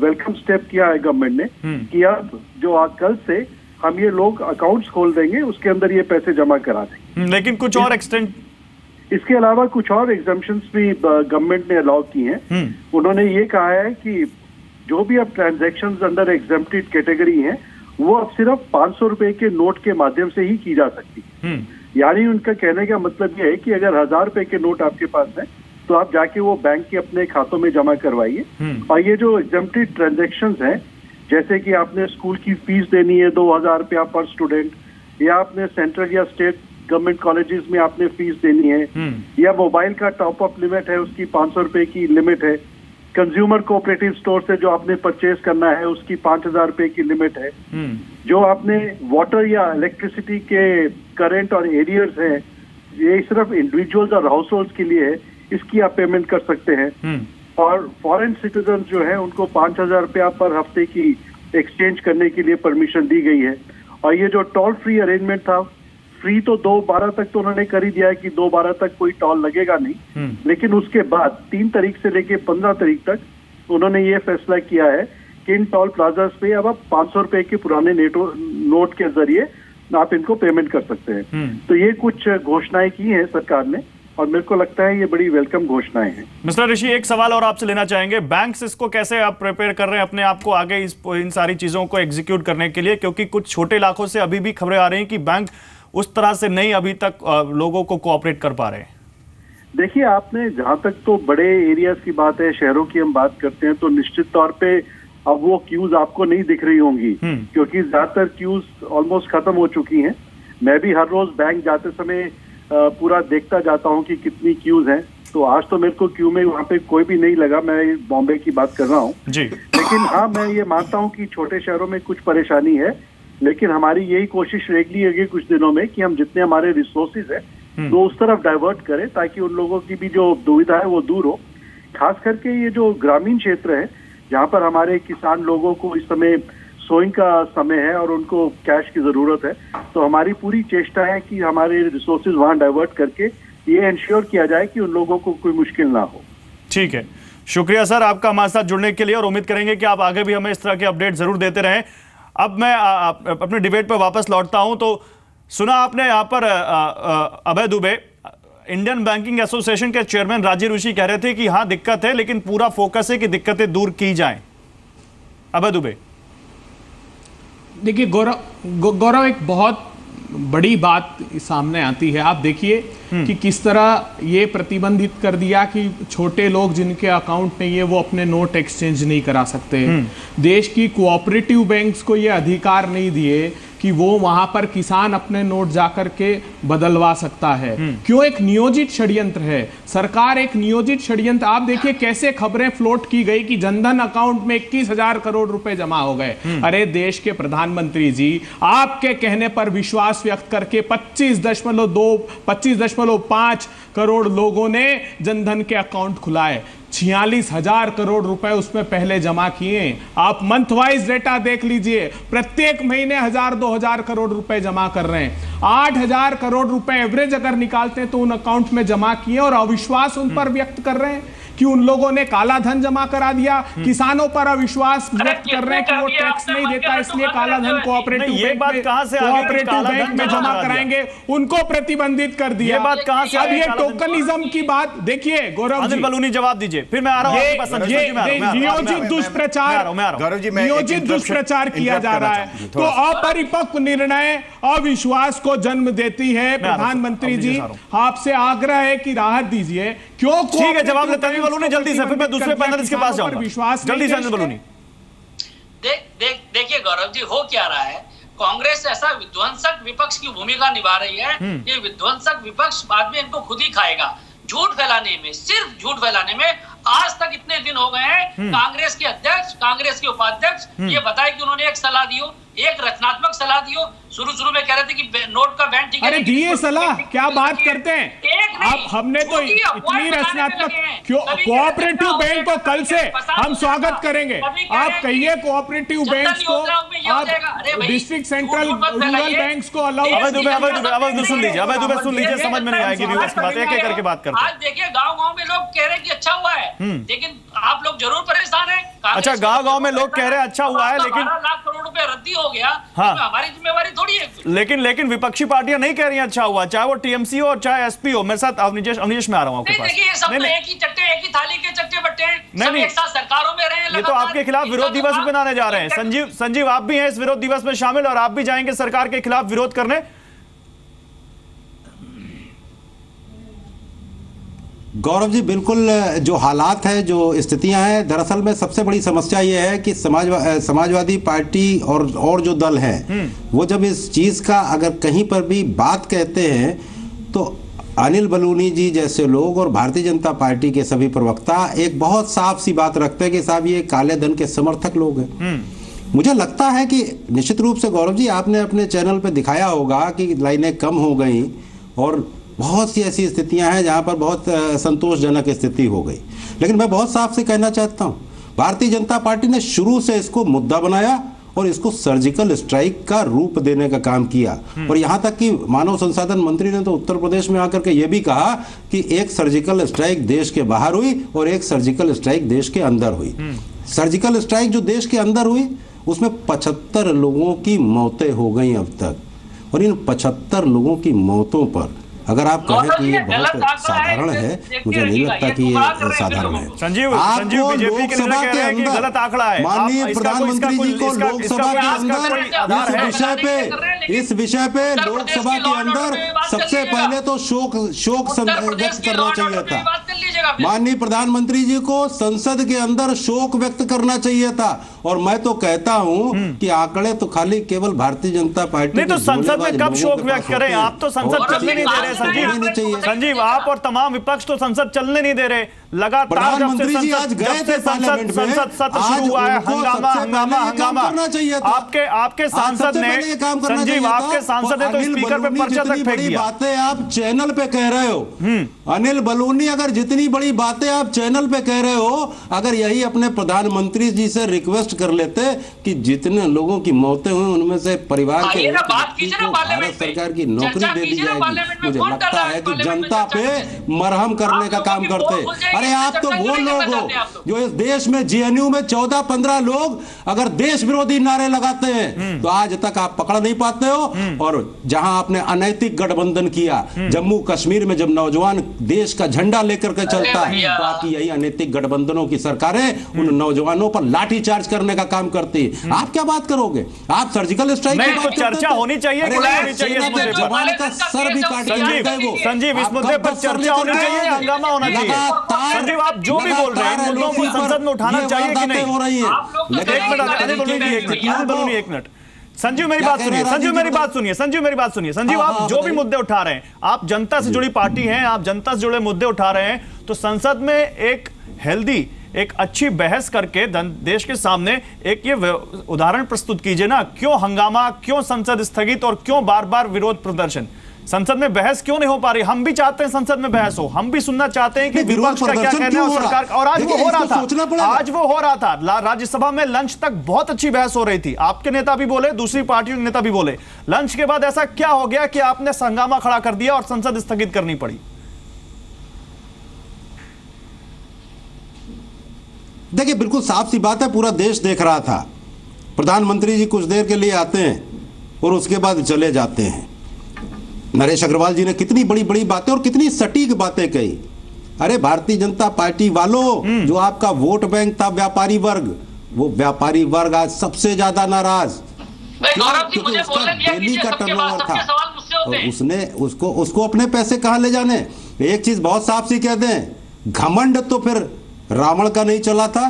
वेलकम स्टेप किया है गवर्नमेंट ने कि अब जो कल से हम ये लोग अकाउंट्स खोल देंगे, उसके अंदर ये पैसे जमा करा देंगे। लेकिन कुछ और एक्सटेंड, इसके अलावा कुछ और एग्जम्पशंस भी गवर्नमेंट ने अलाउ की हैं। उन्होंने ये कहा है कि जो भी अब ट्रांजैक्शंस अंडर एग्जेम्प्टेड कैटेगरी हैं, वो अब सिर्फ 500 रुपए के नोट के माध्यम से ही की जा सकती है। यानी उनका कहने का मतलब ये है कि अगर 1000 रुपए के नोट आपके पास है तो आप जाके वो बैंक के अपने खातों में जमा करवाइए। और ये जो एग्जेम्प्टेड ट्रांजैक्शंस हैं, जैसे कि आपने स्कूल की फीस देनी है 2000 रुपया पर स्टूडेंट, या आपने सेंट्रल या स्टेट गवर्नमेंट कॉलेजेस में आपने फीस देनी है, या मोबाइल का टॉप अप लिमिट है, उसकी 500 रुपए की लिमिट है, कंज्यूमर कोऑपरेटिव स्टोर से जो आपने परचेज करना है उसकी 5000 रुपए की लिमिट है, जो आपने वाटर या इलेक्ट्रिसिटी के करंट और एरियर्स हैं, ये सिर्फ इंडिविजुअल्स और हाउस होल्ड के लिए है, इसकी आप पेमेंट कर सकते हैं। और फॉरेन सिटीजन जो है उनको 5000 रुपया पर हफ्ते की एक्सचेंज करने के लिए परमिशन दी गई है। और ये जो टोल फ्री अरेंजमेंट था, फ्री तो 2/12 तक तो उन्होंने कर ही दिया है कि 2/12 तक कोई टोल लगेगा नहीं, लेकिन उसके बाद 3 तारीख से लेके 15 तारीख तक उन्होंने ये फैसला किया है कि इन टोल प्लाजास पे अब 500 रुपए के पुराने नोट के जरिए आप इनको पेमेंट कर सकते हैं। तो ये कुछ घोषणाएं की हैं सरकार ने और मेरे को लगता है ये बड़ी वेलकम घोषणाएं हैं। मिस्टर ऋषि, एक सवाल और आपसे लेना चाहेंगे, बैंक्स इसको कैसे आप प्रिपेयर कर रहे हैं अपने आप को आगे इन सारी चीजों को एग्जीक्यूट करने के लिए, क्योंकि कुछ छोटे इलाकों से अभी भी खबरें आ रही हैं कि बैंक उस तरह से नहीं अभी तक लोगों को कोऑपरेट कर पा रहे हैं। देखिए, आपने जहां तक तो बड़े एरियाज की बात है, शहरों की हम बात करते हैं, तो निश्चित तौर पे अब वो क्यूज आपको नहीं दिख रही होंगी, क्योंकि ज्यादातर क्यूज ऑलमोस्ट खत्म हो चुकी हैं। मैं भी हर रोज बैंक जाते समय पूरा देखता जाता हूं कि कितनी क्यूज हैं, तो आज तो मेरे को क्यू में वहां पे कोई भी नहीं लगा। मैं बॉम्बे की बात कर रहा हूं जी, लेकिन हाँ, मैं ये मानता हूं कि छोटे शहरों में कुछ परेशानी है, लेकिन हमारी यही कोशिश रहेगी अगले कुछ दिनों में कि हम जितने हमारे रिसोर्सेज है वो उस तरफ डाइवर्ट करें, ताकि उन लोगों की भी जो दुविधा है वो दूर हो। खास करके ये जो ग्रामीण क्षेत्र है, जहाँ पर हमारे किसान लोगों को इस समय सोइंग का समय है और उनको कैश की जरूरत है, तो हमारी पूरी चेष्टा है कि हमारे रिसोर्सेज वहां डाइवर्ट करके ये इंश्योर किया जाए कि उन लोगों को कोई मुश्किल ना हो। ठीक है, शुक्रिया सर आपका हमारे साथ जुड़ने के लिए, और उम्मीद करेंगे कि आप आगे भी हमें इस तरह के अपडेट जरूर देते रहें। अब मैं अपने डिबेट पर वापस लौटता हूं। तो सुना आपने यहाँ पर अभय दुबे, इंडियन बैंकिंग एसोसिएशन के चेयरमैन राजीव ऋषि कह रहे थे कि हाँ दिक्कत है, लेकिन पूरा फोकस है कि दिक्कतें दूर की जाएं। अभय दुबे, देखिए गौरव, एक बहुत बड़ी बात सामने आती है। आप देखिए कि किस तरह ये प्रतिबंधित कर दिया कि छोटे लोग जिनके अकाउंट नहीं है वो अपने नोट एक्सचेंज नहीं करा सकते। देश की कोऑपरेटिव बैंक्स को ये अधिकार नहीं दिए कि वो वहां पर किसान अपने नोट जाकर के बदलवा सकता है। क्यों? एक नियोजित षड्यंत्र है, सरकार एक नियोजित षड्यंत्र। आप देखिए कैसे खबरें फ्लोट की गई कि जनधन अकाउंट में 21,000 करोड़ रुपए जमा हो गए। अरे देश के प्रधानमंत्री जी, आपके कहने पर विश्वास व्यक्त करके 25.5 करोड़ लोगों ने जनधन के अकाउंट खुलाए, 46,000 करोड़ रुपए उसमें पहले जमा किए। आप मंथ वाइज डेटा देख लीजिए, प्रत्येक महीने 1,000-2,000 करोड़ रुपए जमा कर रहे हैं। 8,000 करोड़ रुपए एवरेज अगर निकालते हैं तो उन अकाउंट में जमा किए, और अविश्वास उन पर व्यक्त कर रहे हैं कि उन लोगों ने काला धन जमा करा दिया। किसानों पर अविश्वास व्यक्त कर रहे हैं कि वो टैक्स नहीं देता, इसलिए काला धन कोऑपरेटिव बैंक में जमा कराएंगे, उनको प्रतिबंधित कर दिया। ये बात कहां से? अब ये टोकनिज्म की बात देखिए गौरव जी, बलूनी जवाब दीजिए, फिर मैं आ रहा हूं। नियोजित दुष्प्रचार किया जा रहा है, तो अपरिपक्व निर्णय अविश्वास को जन्म देती है। प्रधानमंत्री जी, आपसे आग्रह है कि राहत दीजिए। क्यों? ठीक है, जवाब लेते हैं। बलूनी जल्दी से, फिर मैं दूसरे पैनलिस्ट के पास जाऊंगा। विश्वास जल्दी से अनिल बलूनी। देखिए गौरव जी, हो क्या रहा है, कांग्रेस ऐसा विध्वंसक विपक्ष की भूमिका निभा रही है कि विध्वंसक विपक्ष बाद में इनको खुद ही खाएगा। झूठ फैलाने में, सिर्फ झूठ फैलाने में आज तक इतने दिन हो गए हैं। कांग्रेस के अध्यक्ष, कांग्रेस के उपाध्यक्ष ये बताए कि उन्होंने एक सलाह दी हो, एक रचनात्मक सलाह दी हो। शुरू में कह रहे थे कि नोट का बैन ठीक है। अरे दिए सलाह, क्या बात करते हैं आप? हमने तो इतनी रचनात्मक, क्यों कोऑपरेटिव बैंक को कल से हम स्वागत करेंगे। आप कहिए कोऑपरेटिव बैंक्स को, आप डिस्ट्रिक्ट सेंट्रल रूरल बैंक्स को अलाउ। अभय दुबे सुन लीजिए, अभय दुबे सुन लीजिए, समझ में नहीं आएगी व्यूअर्स की बात, एक एक करके बात करते हैं। आज देखिए गांव में लोग कह रहे हैं कि अच्छा हुआ है, लेकिन आप लोग जरूर परेशान हैं। अच्छा, गांव में लोग कह रहे हैं अच्छा हुआ है, लेकिन 12 लाख करोड़ रुपए रद्दी हो गया, हाँ, हमारी जिम्मेवारी थोड़ी है। लेकिन विपक्षी पार्टियां नहीं कह रही हैं अच्छा हुआ, चाहे वो टीएमसी हो और चाहे एसपी हो। मेरे साथ अवनीश में आ रहा हूं आपके पास। देखिए, सब तो एक ही चट्टे, एक ही थाली के चट्टे बट्टे हैं, सब एक साथ सरकारों में रहे हैं। ये तो आपके खिलाफ विरोध दिवस मनाने जा रहे हैं। संजीव आप भी हैं इस विरोध दिवस में शामिल, और आप भी जाएंगे सरकार के खिलाफ विरोध करने। गौरव जी, बिल्कुल जो हालात है, जो स्थितियां हैं, दरअसल में सबसे बड़ी समस्या ये है कि समाजवादी पार्टी और जो दल हैं वो जब इस चीज़ का अगर कहीं पर भी बात कहते हैं तो अनिल बलूनी जी जैसे लोग और भारतीय जनता पार्टी के सभी प्रवक्ता एक बहुत साफ सी बात रखते हैं कि साहब ये काले धन के समर्थक लोग हैं। मुझे लगता है कि निश्चित रूप से गौरव जी, आपने अपने चैनल पर दिखाया होगा कि लाइनें कम हो गई और बहुत सी ऐसी स्थितियां हैं जहां पर बहुत संतोषजनक स्थिति हो गई। लेकिन मैं बहुत साफ से कहना चाहता हूं, भारतीय जनता पार्टी ने शुरू से इसको मुद्दा बनाया और इसको सर्जिकल स्ट्राइक का रूप देने का काम किया। और यहां तक कि मानव संसाधन मंत्री ने तो उत्तर प्रदेश में आकर के यह भी कहा कि एक सर्जिकल स्ट्राइक देश के बाहर हुई और एक सर्जिकल स्ट्राइक देश के अंदर हुई। सर्जिकल स्ट्राइक जो देश के अंदर हुई उसमें 75 लोगों की मौतें हो गई अब तक, और इन 75 लोगों की मौतों पर अगर आप कहें कि ये बहुत साधारण है, मुझे नहीं लगता कि ये साधारण है। संजीव लोकसभा के अंदर गलत आंकड़ा है। माननीय प्रधानमंत्री जी को लोकसभा के अंदर इस विषय पे लोकसभा के अंदर सबसे पहले तो शोक व्यक्त करना चाहिए था। माननीय प्रधानमंत्री जी को संसद के अंदर शोक व्यक्त करना चाहिए था। और मैं तो कहता हूं कि आंकड़े तो खाली केवल भारतीय जनता पार्टी, नहीं तो संसद में कब शोक व्यक्त करें? आप तो संसद चलने नहीं दे रहे संजीव, आप और तमाम विपक्ष तो संसद चलने नहीं दे रहे। लगातार जब से संसद सत्र शुरू हुआ है, हंगामा। आपके सांसद ने, संजीव आपके सांसद ने तो स्पीकर पे पर्चा तक फेंक दिया। बातें आप चैनल पे कह रहे हो अनिल बलूनी, अगर जितनी बड़ी बातें आप चैनल पे कह रहे हो, अगर यही अपने प्रधानमंत्री जी से रिक्वेस्ट कर लेते कि जितने लोगों की मौतें हुई उनमें से परिवार के भारत सरकार की नौकरी दे दी जाएगी, मुझे लगता है कि जनता पे मरहम करने का काम करते। अरे आप तो वो लोग हो जो इस देश में जेएनयू में 14-15 लोग अगर देश विरोधी नारे लगाते हैं तो आज तक आप पकड़ नहीं पाते हो। और जहां आपने अनैतिक गठबंधन किया, जम्मू कश्मीर में जब नौजवान देश का झंडा लेकर के चलता है तो आपकी यही अनैतिक गठबंधनों की सरकारें उन नौजवानों पर लाठीचार्ज करने का काम करती है। आप क्या बात करोगे? आप सर्जिकल स्ट्राइक की बात चर्चा होनी चाहिए, जवान का सर भी काट संजीव इस मुद्दे पर चर्चा होनी चाहिए, हंगामा होना चाहिए। संजीव आप जो भी बोल रहे हैं मुद्दों को संसद में उठाना चाहिए कि नहीं? हो रही है। एक मिनट संजीव मेरी बात सुनिए, संजीव आप जो भी मुद्दे उठा रहे हैं, आप जनता से जुड़ी पार्टी हैं, आप जनता से जुड़े मुद्दे उठा रहे हैं, तो संसद में एक हेल्दी, एक अच्छी बहस करके देश के सामने एक ये उदाहरण प्रस्तुत कीजिए ना। क्यों हंगामा, क्यों संसद स्थगित और क्यों बार बार विरोध प्रदर्शन? संसद में बहस क्यों नहीं हो पा रही? हम भी चाहते हैं संसद में बहस हो, हम भी सुनना चाहते हैं कि विपक्ष का क्या कहना है और सरकार का। और आज वो हो रहा था, राज्यसभा में लंच तक बहुत अच्छी बहस हो रही थी। आपके नेता भी बोले, दूसरी पार्टियों के नेता भी बोले। लंच के बाद ऐसा क्या हो गया कि आपने हंगामा खड़ा कर दिया और संसद स्थगित करनी पड़ी? देखिए, बिल्कुल साफ सी बात है, पूरा देश देख रहा था। प्रधानमंत्री जी कुछ देर के लिए आते हैं और उसके बाद चले जाते हैं। नरेश अग्रवाल जी ने कितनी बड़ी बड़ी बातें और कितनी सटीक बातें कही। अरे भारतीय जनता पार्टी वालों, जो आपका वोट बैंक था व्यापारी वर्ग, वो व्यापारी वर्ग आज सबसे ज्यादा नाराज, क्योंकि उसका डेली का टर्नओवर था और उसने उसको अपने पैसे कहां ले जाने। एक चीज बहुत साफ सी कह दें, घमंड तो फिर रावण का नहीं चला था,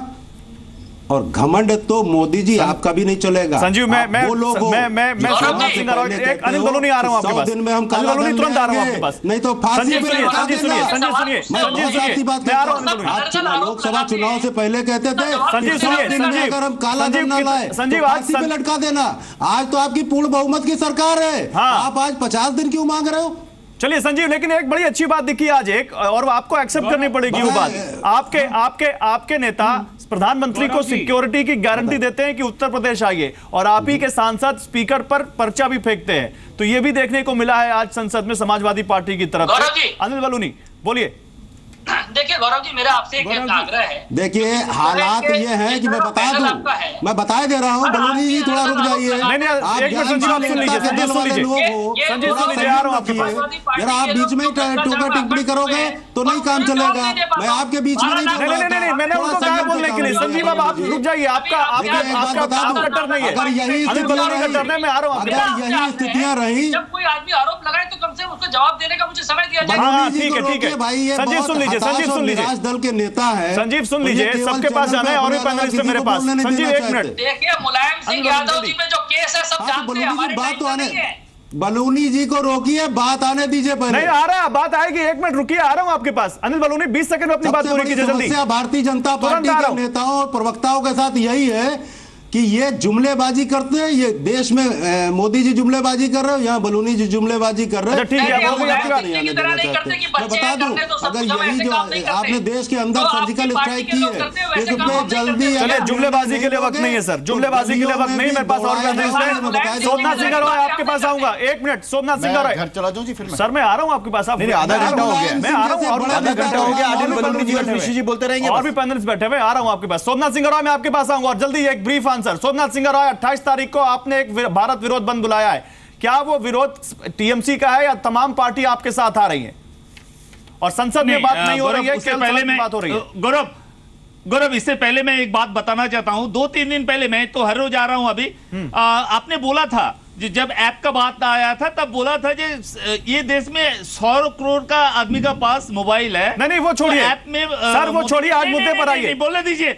और घमंड तो मोदी जी आपका भी नहीं चलेगा। संजीव, मैं वो लोग हो सोमनाथ सिंह अरोड़ा, एक अनिल बलूनी आ रहा हूं आपके पास। दिन में हम अनिल बलूनी तुरंत आ रहा हूं आपके पास। नहीं तो फांसी संजीव पे सुनिए, लटका संजीव देना। सुनिए, संजीव सुनिए, मैं संजीव बहुत सुनिए, सारी बात मैं आ रहा हूं कहता अनिल हूं। बलूनी। आप लोकसभा चुनाव से पहले कहते थे संजीव सुनिए, संजीव, अगर हम काला संजीव धन ना लाए संजीव, तो आज फांसी पे लटका देना। आज तो आपकी पूर्ण बहुमत की सरकार है, आप आज 50 दिन क्यों मांग रहे हो? चलिए संजीव, लेकिन एक बड़ी अच्छी बात दिखी आज एक, और वो आपको एक्सेप्ट करनी पड़ेगी वो बात। आपके नेता प्रधानमंत्री को सिक्योरिटी की गारंटी देते हैं कि उत्तर प्रदेश आइए, और आप ही के सांसद स्पीकर पर पर्चा भी फेंकते हैं। तो ये भी देखने को मिला है आज संसद में समाजवादी पार्टी की तरफ से। अनिल बलूनी बोलिए। देखिए गौरव जी, मेरा आपसे एक आग्रह है। देखिए हालात ये हैं कि मैं बता दूं, मैं बता दे रहा हूं। बलूनी जी थोड़ा रुक जाइए। नहीं, एक मिनट संजीव, आप सुन लीजिए, संजीव सुन लीजिए, संजीव सुन लीजिए, आ रहा हूं आपके पास। यार आप बीच में टोका टिप्पणी करोगे तो नहीं काम चलेगा। मैं आपके बीच में नहीं, मैंने उनको कहा बोलने के लिए। संजीव अब आप रुक जाइए, आपका डर नहीं है। अगर यही मैं आ रहा हूं, अगर यही स्थितियां रही, जब कोई आदमी आरोप लगाए तो कम से कम उसको जवाब देने का मुझे समय दिया जाए। हाँ, ठीक है भाई, ये संजीव सुन लीजिए, संजीव सुन लीजिए, दल के नेता है संजीव सुन लीजिए, सबके पास जाना है, और भी पैनलिस्ट है मेरे पास। संजीव एक मिनट, देखिए मुलायम सिंह यादव जी में जो केस है सब जानते हैं, हमारे बात तो टाइम आने, नहीं है। बलूनी जी को रोकिए, बात आने दीजिए पहले। नहीं आ रहा, बात आएगी, एक मिनट रुकिए, आ रहा हूं आपके पास। अनिल बलूनी 20 सेकंड में अपनी बात पूरी कीजिए जल्दी। भारतीय जनता पार्टी के नेताओं और प्रवक्ताओं के साथ यही है कि ये जुमलेबाजी करते हैं। ये देश में मोदी जी जुमलेबाजी कर रहे हो, यहाँ बलूनी जी जुमलेबाजी कर रहे हैं। ठीक है, मैं बता दूं, अगर यही जो आपने देश के अंदर सर्जिकल स्ट्राइक की है, इस पे जल्दी। चलिए, जुमलेबाजी के लिए वक्त नहीं है सर, जुमलेबाजी के लिए वक्त नहीं। मेरे पास और सोमनाथ सिंह रॉय आपके पास आऊंगा। एक मिनट, सोमनाथ सिंह रॉय घर चला जाऊं जी फिर। सर मैं आ रहा हूं आपके पास। आधा घंटा हो गया, मैं आ रहा हूं, और आधा घंटा हो गया। अनिल बलूनी जी और ऋषि जी बोलते रहेंगे, और भी पैनलिस्ट बैठे हुए। आ रहा हूं आपके पास। सोमनाथ सिंह रॉय मैं आपके पास आऊंगा, और जल्दी एक ब्रीफ आंसर। सोमनाथ सिंह रॉय, 28 तारीख को आपने एक भारत विरोध बंद बुलाया है, क्या वो विरोध टीएमसी का है या तमाम पार्टी आपके साथ आ रही है? और संसद में बात नहीं हो रही है, उससे पहले में बात हो रही है। गौरव, इससे पहले मैं एक बात बताना चाहता हूं। 2-3 दिन पहले, मैं तो हर रोज आ रहा हूं अभी, आपने बोला था जब ऐप का बात आया था तब बोला था कि ये देश में 100 करोड़ का आदमी का पास मोबाइल है। नहीं वो छोड़िए, ऐप में सर वो छोड़िए, आज मुद्दे पर आइए। बोलने दीजिए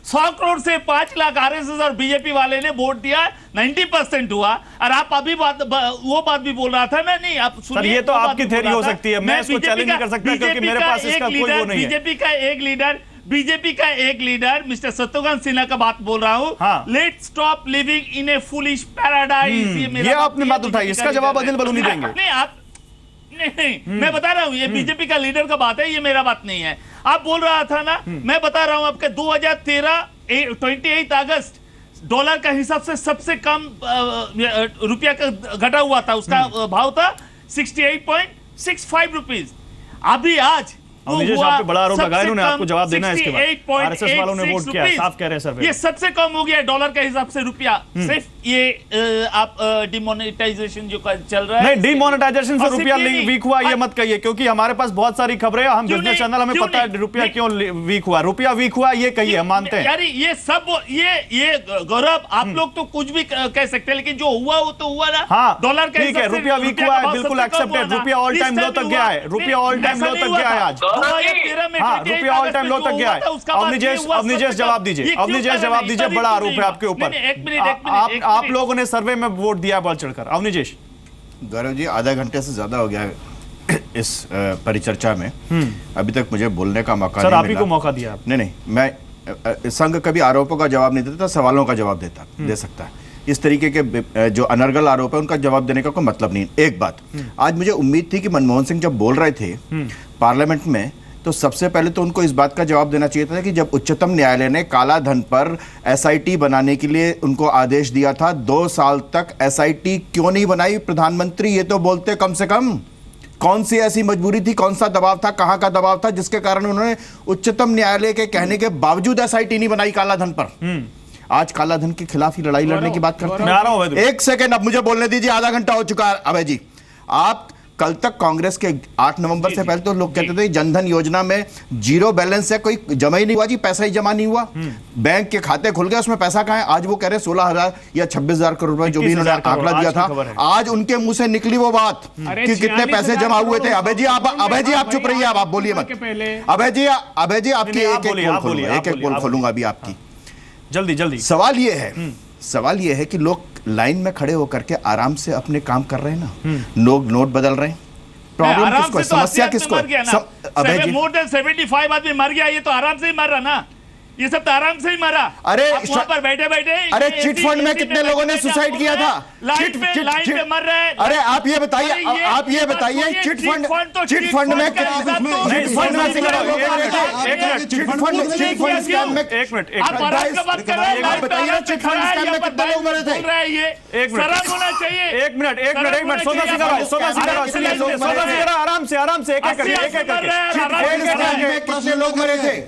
100 करोड़ से 5 लाख आरएसएस और बीजेपी वाले ने वोट दिया, 90% हुआ। और आप अभी वो बात भी बोल रहा था ना। नहीं आप सर, ये तो आपकी थ्योरी हो सकती है, मैं इसको चैलेंज नहीं कर सकता क्योंकि मेरे पास इसका कोई वो नहीं है। बीजेपी का एक लीडर मिस्टर शत्रुघ्न सिन्हा का बात बोल रहा हूं। Let's stop living in A foolish paradise. ये आपने बात उठाई, इसका जवाब अनिल बलूनी देंगे। नहीं आप नहीं, मैं बता रहा हूं, ये बीजेपी का लीडर का बात है, ये मेरा बात नहीं है। आप बोल रहा था ना, मैं बता रहा हूं आपके 2013 28 अगस्त डॉलर का हिसाब से सबसे कम रुपया का घटा हुआ था, उसका भाव था 68.65 रुपीज। अभी आज आप पे बड़ा आरोप लगाया इन्होंने, आपको जवाब देना है इसके बाद। आरएसएस वालों ने वोट किया, साफ कह रहे हैं सर। ये सबसे कम हो गया डॉलर के हिसाब से रुपया। सिर्फ ये आप डिमोनेटाइजेशन जो चल रहा है, नहीं डिमोनेटाइजेशन से रुपया वीक हुआ ये मत कहिए, क्योंकि हमारे पास बहुत सारी खबरें, हम बिजनेस चैनल, हमें पता है रुपया क्यों वीक हुआ। रुपया वीक हुआ ये कहिए, हम मानते हैं। यार ये सब ये गौरव, आप लोग तो कुछ भी कह सकते हैं, लेकिन जो हुआ वो तो हुआ ना। हाँ डॉलर का ठीक है, रुपया वीक हुआ है, बिल्कुल एक्सेप्टेड। रुपया ऑल टाइम लो तक गया है, रुपया ऑल टाइम लो तक गया है आज। हाँ, रुपया ऑल टाइम लो तक गया है। अवनिजेश जवाब दीजिए, अवनिजेश जवाब दीजिए, बड़ा आरोप है आपके ऊपर। आप लोगों ने सर्वे में वोट दिया बढ़ चढ़कर। अवनिजेश। गौरव जी, आधा घंटे से ज्यादा हो गया है इस परिचर्चा में, अभी तक मुझे बोलने का मौका नहीं मिला। सर आप ही को मौका दिया। नहीं, मैं संघ कभी आरोपों का जवाब नहीं देता, सवालों का जवाब दे सकता है। इस तरीके के जो अनर्गल आरोप है उनका जवाब देने का कोई मतलब नहीं। एक बात, आज मुझे उम्मीद थी कि मनमोहन सिंह जब बोल रहे थे पार्लियामेंट में, तो सबसे पहले तो उनको इस बात का जवाब देना चाहिए था कि जब उच्चतम न्यायालय ने काला धन पर एसआईटी बनाने के लिए उनको आदेश दिया था, 2 साल तक एसआईटी क्यों नहीं बनाई प्रधानमंत्री? ये तो बोलते कम से कम। कौन सी ऐसी मजबूरी थी, कौन सा दबाव था, कहां का दबाव था जिसके कारण उन्होंने उच्चतम न्यायालय के कहने के बावजूद एसआईटी नहीं बनाई काला धन पर? आज काला धन के खिलाफ ही लड़ाई लड़ने की बात करते हैं। एक सेकेंड, अब मुझे बोलने दीजिए, आधा घंटा हो चुका है। अभय जी, आप कल तक कांग्रेस के 8 नवंबर से पहले तो लोग कहते थे जनधन योजना में जीरो बैलेंस है, कोई जमा ही नहीं हुआ जी, पैसा ही जमा नहीं हुआ, बैंक के खाते खुल गए, उसमें पैसा कहां है? आज वो कह रहे 16,000 या 26,000 करोड़ रुपए जो भी इन्होंने आंकड़ा दिया था, आज उनके मुंह से निकली वो बात कि कितने पैसे जमा हुए थे। अभय जी आप चुप रहिए, आप बोलिए मत। अभय जी आपकी एक एक बोल खोलूंगा अभी आपकी, जल्दी। सवाल ये है कि लोग लाइन में खड़े होकर के आराम से अपने काम कर रहे हैं ना, लोग नोट बदल रहे हैं, प्रॉब्लम किसको है, समस्या किसको है? मोर देन 75 आदमी मर गया, ये तो आराम से ही मर रहा ना, ये सब तो आराम से ही मरा। अरे वहां पर बैठे अरे चिट फंड में कितने लोगों ने सुसाइड किया था? लाइन पे मर रहे हैं। अरे आप ये बताइए चिट फंड में चिट फंड में आराम से कितने लोग मरे थे?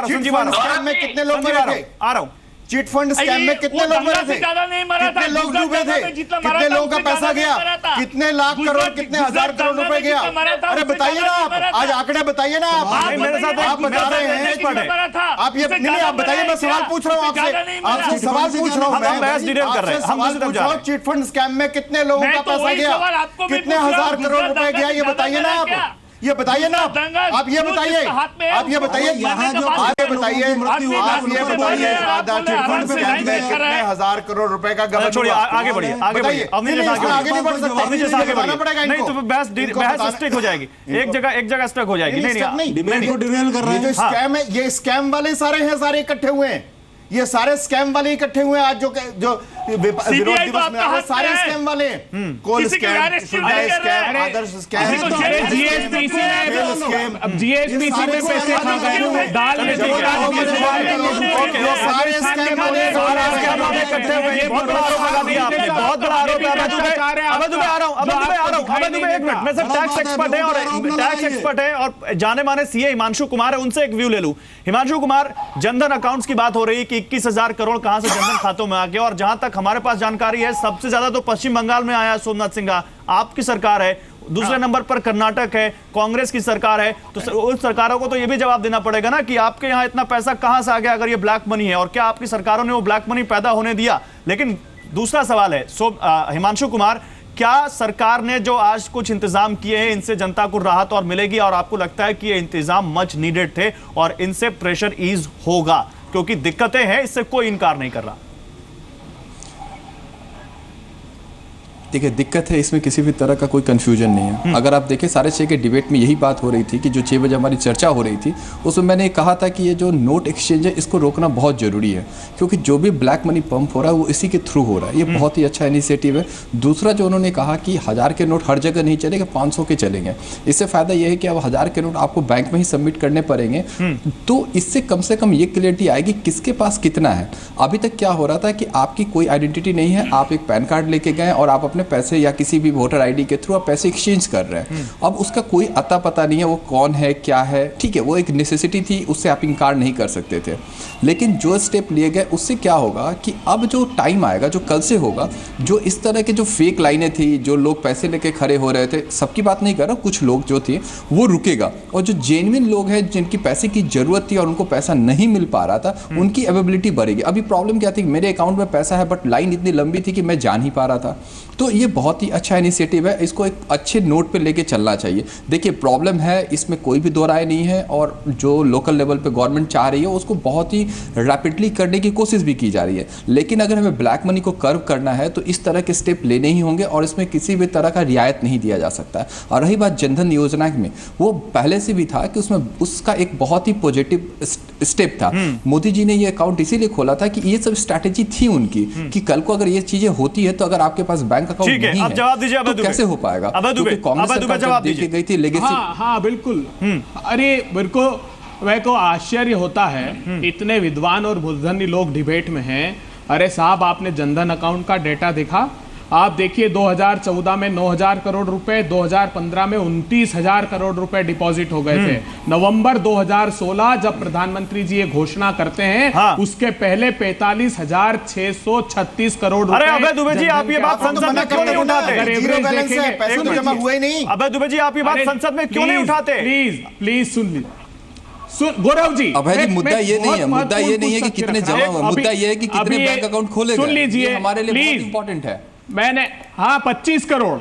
संजीव स्कैम में कितने लोग मरे थे? आ रहा हूं, चिट फंड स्कैम में कितने लोग मरे थे? कितने लोग डूबे थे? कितने लोगों का पैसा गया? कितने लाख करोड़, कितने हजार करोड़ रुपए गया? अरे बताइए ना आप, आज आंकड़े बताइए ना आप। मेरे साथ आप बता रहे हैं, आप ये नहीं, आप बताइए, मैं सवाल पूछ रहा हूँ आपसे सवाल पूछ रहा हूँ मैं, सवाल पूछ रहा हूँ, चिट फंड स्कैम में कितने लोगों का पैसा गया? कितने हजार करोड़ रुपए गया? ये बताइए ना आप, ये बताइए ना आप ये बताइए कितने हजार करोड़ रुपए का गबन? छोड़िए, आगे बढ़िए, आगे नहीं बढ़ सकते, नहीं तो बहस स्टिक हो जाएगी, एक जगह स्टक हो जाएगी। नहीं, जो स्कैम है, ये स्कैम वाले सारे हैं, सारे इकट्ठे हुए हैं, ये सारे स्कैम वाले इकट्ठे हुए हैं आज जो विरोध दिवस में आए, सारे स्कैम वाले हैं। कोल स्कैम, सुविधा स्कैम, आदर्श स्कैम, जीएसपीसी में पैसे खा गए, दाल में सारे स्कैम वाले इकट्ठे हुए, बहुत बड़ा आरोप लगा दिया आपने, बहुत बड़ा आरोप है। अबे दुबे आ रहा हूं, एक मिनट, मैं सिर्फ टैक्स एक्सपर्ट है और जाने माने सीए हिमांशु कुमार है, उनसे एक व्यू ले लूं। हिमांशु कुमार, जनधन अकाउंट्स की बात हो रही कि 21,000 करोड़ कहां से जनधन खातों में आ गया, और जहां तक हमारे पास जानकारी है सबसे ज्यादा तो पश्चिम बंगाल में आया। सोमनाथ सिंह, आपकी सरकार है, दूसरे नंबर पर कर्नाटक है, कांग्रेस की सरकार है, तो उन सरकारों को तो यह भी जवाब देना पड़ेगा ना कि आपके यहां इतना पैसा कहां से आ गया अगर ये ब्लैक मनी है, और क्या आपकी सरकारों ने वो ब्लैक मनी पैदा होने दिया? लेकिन दूसरा सवाल है हिमांशु कुमार, क्या सरकार ने जो आज कुछ इंतजाम किए हैं, इनसे जनता को राहत और मिलेगी, और आपको लगता है कि ये इंतजाम मच नीडेड थे और इनसे प्रेशर ईज होगा? क्योंकि दिक्कतें हैं, इससे कोई इनकार नहीं कर रहा। देखिए, दिक्कत है, इसमें किसी भी तरह का कोई कंफ्यूजन नहीं है। अगर आप देखें, 6:30 के डिबेट में यही बात हो रही थी कि जो 6 बजे हमारी चर्चा हो रही थी, उसमें मैंने कहा था कि ये जो नोट एक्सचेंज है, इसको रोकना बहुत ज़रूरी है, क्योंकि जो भी ब्लैक मनी पंप हो रहा है वो इसी के थ्रू हो रहा है। ये बहुत ही अच्छा इनिशिएटिव है। दूसरा, जो उन्होंने कहा कि 1000 के नोट हर जगह नहीं चलेंगे, 500 के चलेंगे। इससे फ़ायदा ये है कि अब 1000 के नोट आपको बैंक में ही सबमिट करने पड़ेंगे, तो इससे कम से कम ये क्लियरिटी आएगी किसके पास कितना है। अभी तक क्या हो रहा था कि आपकी कोई आइडेंटिटी नहीं है, आप एक पैन कार्ड लेके गए और आप अपने पैसे या किसी भी वोटर आईडी के थ्रू आप पैसे एक्सचेंज कर रहे हैं। अब उसका कोई अता पता नहीं है, वो कौन है, क्या है, ठीक है, वो एक नेसेसिटी थी, उससे आप इनकार नहीं कर सकते थे। लेकिन जो स्टेप लिए गए, उससे क्या होगा कि अब जो टाइम आएगा, जो कल से होगा, जो इस तरह के जो फेक लाइनें थी, जो लोग पैसे लेके खड़े हो रहे थे, सबकी बात नहीं कर रहा, कुछ लोग जो थे वो रुकेगा, और जो जेन्युइन लोग हैं जिनकी पैसे की जरूरत थी और उनको पैसा नहीं मिल पा रहा था, उनकी अवेलेबिलिटी बढ़ेगी। अभी प्रॉब्लम क्या थी, मेरे अकाउंट में पैसा है बट लाइन इतनी लंबी थी कि मैं जा नहीं पा रहा था। तो ये बहुत ही अच्छा इनिशिएटिव है, इसको एक अच्छे नोट पे लेके चलना चाहिए। देखिए, प्रॉब्लम है, इसमें कोई भी दो राय नहीं है, और जो लोकल लेवल पे गवर्नमेंट चाह रही है उसको बहुत ही रैपिडली करने की कोशिश भी की जा रही है। लेकिन अगर हमें ब्लैक मनी को कर्व करना है तो इस तरह के स्टेप लेने ही होंगे, और इसमें किसी भी तरह का रियायत नहीं दिया जा सकता है। और रही बात जनधन योजना में, वो पहले से भी था कि उसमें उसका एक बहुत ही पॉजिटिव स्टेप था। मोदी जी ने ये अकाउंट इसीलिए खोला था कि ये सब स्ट्रैटेजी थी उनकी कि कल को अगर ये चीजें होती है तो अगर आपके पास बैंक अकाउंट नहीं है, जवाब दीजिए, तो कैसे हो पाएगा? कांग्रेस जवाब दीजिए। गई थी लेगेसी। हाँ बिल्कुल। अरे मेरे को आश्चर्य होता है, इतने विद्वान और बुद्धिमानी लोग डिबेट में हैं। अरे साहब, आपने जनधन अकाउंट का डेटा देखा? आप देखिए 2014 में 9,000 करोड़ रुपए, 2015 में 29,000 करोड़ रुपए डिपॉजिट हो गए थे। नवंबर 2016 जब प्रधानमंत्री जी ये घोषणा करते हैं, उसके पहले 45,636 करोड़ रुपए। अरे अभय दुबे जी, आप ये बात संसद में क्यों नहीं उठाते? जीरो बैलेंस है, पैसे तो जमा हुए ही नहीं। अभय दुबे जी, आप ये बात संसद में क्यों नहीं उठाते? प्लीज सुन लीजिए। गौरव जी, अभय जी, मुद्दा ये नहीं है, मुद्दा ये नहीं है कि कितने जमा हुए, मुद्दा ये है कि कितने बैंक अकाउंट खोले गए। सुन लीजिए, हमारे लिए बहुत इंपॉर्टेंट है। मैंने 25 करोड़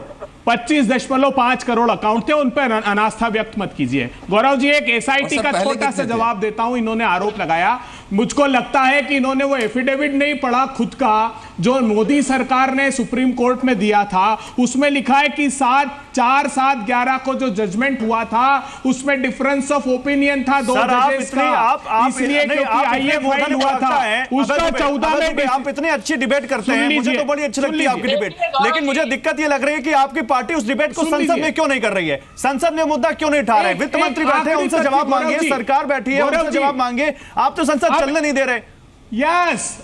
25.5 करोड़ अकाउंट थे, उन पर अनास्था व्यक्त मत कीजिए। गौरव जी, एक एसआईटी का छोटा सा जवाब देता हूं। इन्होंने आरोप लगाया, मुझको लगता है कि इन्होंने वो एफिडेविट नहीं पढ़ा खुद का, जो मोदी सरकार ने सुप्रीम कोर्ट में दिया था। उसमें लिखा है कि 4/7/11 को जो जजमेंट हुआ था उसमें डिफरेंस ऑफ ओपिनियन था 2 जजेस का, इसलिए क्योंकि आईएफ फाइल हुआ था उसका 14 में। आप इतनी अच्छी डिबेट करते हैं, मुझे तो बड़ी अच्छी लगती है आपकी डिबेट, लेकिन मुझे दिक्कत ये लग रही है कि आपकी पार्टी उस डिबेट को संसद में क्यों नहीं कर रही है? संसद में मुद्दा क्यों नहीं उठा रहे? वित्त मंत्री बैठे हैं, उनसे जवाब मांगिए, सरकार बैठी है, उनसे जवाब मांगिए। आप तो संसद चलने नहीं दे रहे। यस,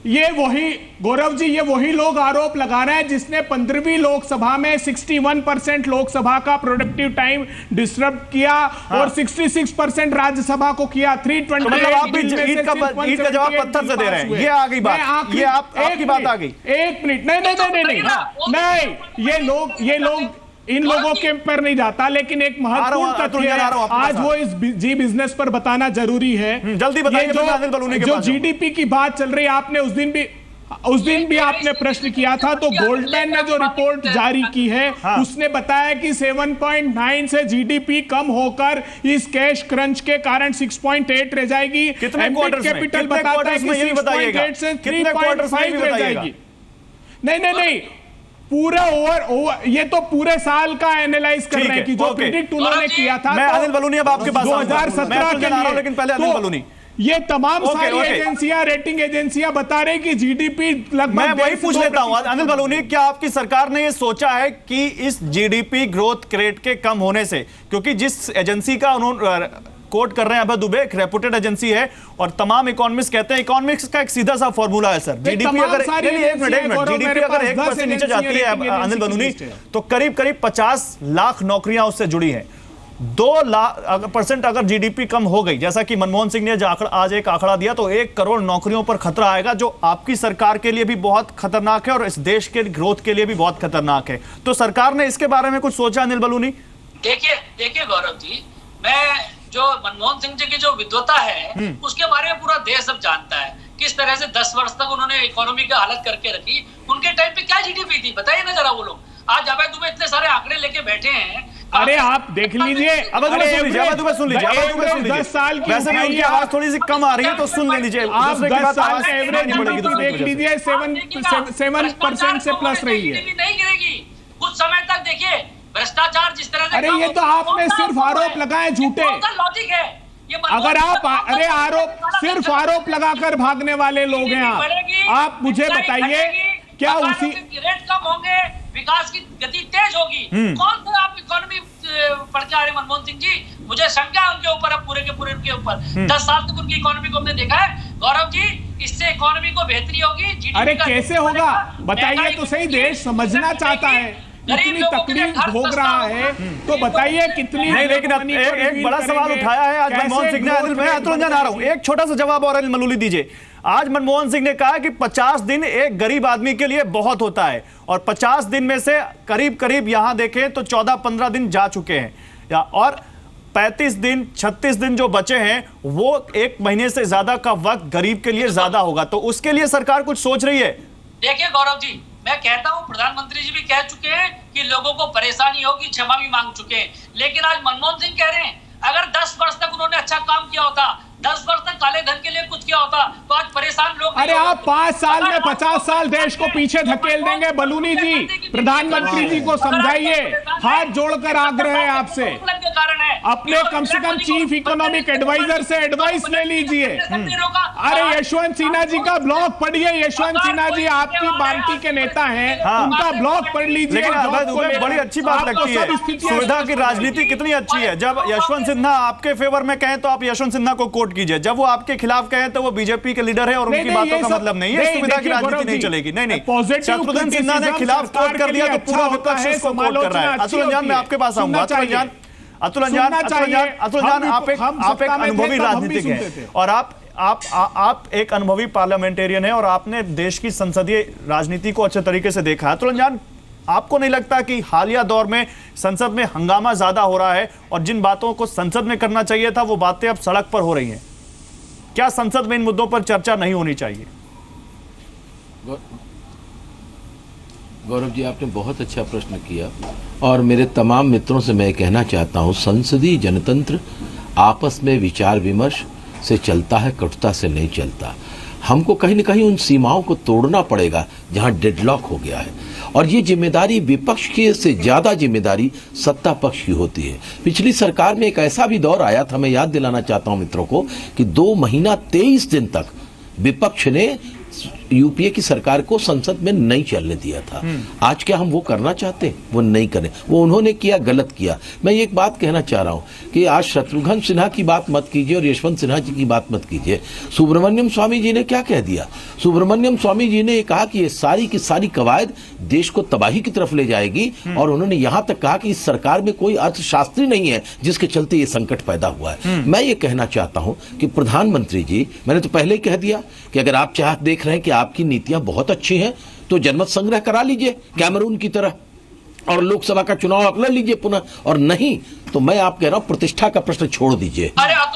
ये वही गौरव जी, ये वही लोग आरोप लगा रहे हैं जिसने 15वीं लोकसभा में 61% लोकसभा का प्रोडक्टिव टाइम डिस्टर्ब किया और 66% राज्यसभा को किया। 320 मतलब आप भी ईट का जवाब पत्थर से दे रहे हैं। ये आ गई बात, ये आपकी बात आ गई। एक मिनट, नहीं, ये लोग इन लोगों के पर नहीं जाता, लेकिन एक महत्वपूर्ण तथ्य है आज वो इस जी बिजनेस पर बताना जरूरी है। जल्दी बताइए। जो जीडीपी की बात चल रही है, आपने उस दिन भी आपने प्रश्न किया था, तो गोल्डमैन ने जो रिपोर्ट जारी की है उसने बताया कि 7.9 से जीडीपी कम होकर इस कैश क्रंच के कारण 6.8 रह जाएगी। कैपिटल बताता है कि 6.8 से 3.5 रह जाएगी। नहीं, पूरा ओवर ये तो पूरे साल का एनालाइज कर रहे हैं कि जो प्रेडिक्ट उन्होंने किया था। मैं अनिल बलूनी अब आपके पास 2017 के लिए, लेकिन पहले अनिल बलूनी, ये तमाम सारी एजेंसियां, रेटिंग एजेंसियां बता रही कि जीडीपी लगभग। मैं वही पूछ लेता हूं अनिल बलूनी, क्या आपकी सरकार ने ये सोचा है कि इस जीडीपी ग्रोथ रेट के कम होने से, क्योंकि जिस एजेंसी का उन्होंने कोट कर रहे हैं अभय दुबे, एक रेपुटेड एजेंसी है और तमाम इकोनॉमिस्ट कहते हैं, इकोनॉमिक्स का एक सीधा सा फॉर्मूला है सर, जीडीपी अगर 1% नीचे जाती है अनिल बलूनी, तो करीब 50 लाख नौकरियां उससे जुड़ी हैं। 2% अगर जीडीपी कम हो गई, जैसा कि मनमोहन सिंह ने आज एक आंकड़ा दिया, तो 1 करोड़ नौकरियों पर खतरा आएगा, जो आपकी सरकार के लिए भी बहुत खतरनाक है और इस देश के ग्रोथ के लिए भी बहुत खतरनाक है। तो सरकार ने इसके बारे में कुछ सोचा अनिल बलूनी? देखिए गौरव जी, मैं जो मनमोहन सिंह जी की जो विद्वता है उसके बारे में पूरा देश सब जानता है, किस तरह से 10 वर्ष तक उन्होंने इकोनॉमी का हालत करके रखी। उनके टाइम पे क्या जीडीपी थी बताइए ना जरा। वो लोग आज अभय दुबे इतने सारे आंकड़े लेके बैठे हैं। अरे आप देख लीजिए, अभय दुबे सुन लीजिए, 10 साल की वैसे भी उनकी आवाज थोड़ी सी कम आ रही है, तो सुन लीजिए। आप 10 साल का एवरेज देख लीजिए, 7% से प्लस रही है। नहीं गिरेगी कुछ समय तक। देखिए भ्रष्टाचार जिस तरह से, अरे ये तो आपने सिर्फ आरोप लगाए झूठे। लॉजिक है अगर आप सिर्फ आरोप लगाकर भागने वाले लोग हैं आप मुझे बताइए, क्या उसी रेट कम होंगे, विकास की गति तेज होगी? कौन सा आप इकोनॉमी पढ़ के आ रहे मनमोहन सिंह जी? मुझे शंका है उनके ऊपर, अब पूरे के पूरे उनके ऊपर। 10 साल तक उनकी इकोनॉमी को हमने देखा है गौरव जी, इससे इकोनॉमी को बेहतरी होगी। अरे कैसे होगा बताइए तो सही, देश समझना चाहता है, इतनी तकलीफ भोग रहा है, तो बताइए कितनी। नहीं, लेकिन एक बड़ा सवाल उठाया है आज मनमोहन सिंह ने। अनिल, मैं अतुरंजन आ रहा हूं, एक छोटा सा जवाब और अनिल मलूली दीजिए। आज मनमोहन सिंह ने कहा कि 50 दिन एक गरीब आदमी के लिए बहुत होता है, और 50 दिन में से करीब यहां देखें तो 14-15 दिन जा चुके हैं, और 35 दिन 36 दिन जो बचे हैं वो 1 महीने से ज्यादा का वक्त गरीब के लिए ज्यादा होगा। तो उसके लिए सरकार कुछ सोच रही है? देखिए गौरव जी, मैं कहता हूं प्रधानमंत्री जी भी कह चुके हैं कि लोगों को परेशानी होगी, क्षमा भी मांग चुके हैं, लेकिन आज मनमोहन सिंह कह रहे हैं अगर 10 वर्ष तक उन्होंने अच्छा काम किया होता, 10 वर्ष तक काले धन के लिए कुछ किया होता, तो आज परेशान लोग। अरे आप 5 साल में 50 साल देश को पीछे धकेल देंगे बलूनी जी। प्रधानमंत्री जी को समझाइए, हाथ जोड़कर आग्रह है आपसे। कारण है। अपने कम से कम चीफ इकोनॉमिक एडवाइजर से एडवाइस ले लीजिए। अरे यशवंत सिन्हा जी का ब्लॉग पढ़िए। यशवंत सिन्हा जी आपकी पार्टी के नेता हैं, उनका ब्लॉग पढ़ लीजिए। लेकिन बड़ी अच्छी बात लगती है, सुविधा की राजनीति कितनी अच्छी है। जब यशवंत सिन्हा आपके फेवर में कहें तो आप यशवंत सिन्हा को कोट कीजिए, जब वो आपके खिलाफ कहें तो वो बीजेपी के लीडर है और उनकी बातों का मतलब नहीं है। सुविधा की राजनीति नहीं चलेगी। नहीं, शत्रुघ्न सिन्हा ने खिलाफ कोट कर दिया तो पूरा विपक्ष इसको कोट कर रहा है। अतुल अंजान, मैं आपके पास आऊंगा। अतुल अंजान, आप एक अनुभवी राजनीतिक हैं और आप एक अनुभवी पार्लियामेंटेरियन हैं और आपने देश की संसदीय राजनीति को अच्छे तरीके से देखा है। अतुल अंजान, आपको नहीं लगता कि हालिया दौर में संसद में हंगामा ज्यादा हो रहा है और जिन बातों को संसद में करना चाहिए था वो बातें अब सड़क पर हो रही हैं? क्या संसद में इन मुद्दों पर चर्चा नहीं होनी चाहिए? गौरव जी, आपने बहुत अच्छा प्रश्न किया और मेरे तमाम मित्रों से मैं कहना चाहता हूं, संसदीय जनतंत्र आपस में विचार विमर्श से चलता है, कटुता से नहीं चलता। हमको कहीं न कहीं उन सीमाओं को तोड़ना पड़ेगा जहां डेडलॉक हो गया है और ये जिम्मेदारी विपक्ष की से ज़्यादा जिम्मेदारी सत्ता पक्ष की होती है। पिछली सरकार में एक ऐसा भी दौर आया था, मैं याद दिलाना चाहता हूं मित्रों को, कि 2 महीना 23 दिन तक विपक्ष ने यूपीए की सरकार को संसद में नहीं चलने दिया था। आज क्या हम वो करना चाहते हैं? वो नहीं करें। वो उन्होंने किया, गलत किया। मैं एक बात कहना चाह रहा हूं कि आज शत्रुघ्न सिन्हा की बात मत कीजिए और यशवंत सिन्हा जी की बात मत कीजिए। सुब्रमण्यम स्वामी जी ने क्या कह दिया? सुब्रमण्यम स्वामी जी ने कहा कि ये सारी की सारी कवायद देश को तबाही की तरफ ले जाएगी और उन्होंने यहां तक कहा कि इस सरकार में कोई अर्थशास्त्री नहीं है जिसके चलते ये संकट पैदा हुआ है। मैं ये कहना चाहता हूं कि प्रधानमंत्री जी, मैंने तो पहले ही कह दिया कि अगर आप देख रहे हैं कि आपकी नीतियां बहुत अच्छी हैं तो जनमत संग्रह करा लीजिए कैमरून की तरह और लोकसभा का चुनाव आप लड़ लीजिए पुनः, और नहीं तो मैं आप कह रहा हूं प्रतिष्ठा का प्रश्न छोड़ दीजिए।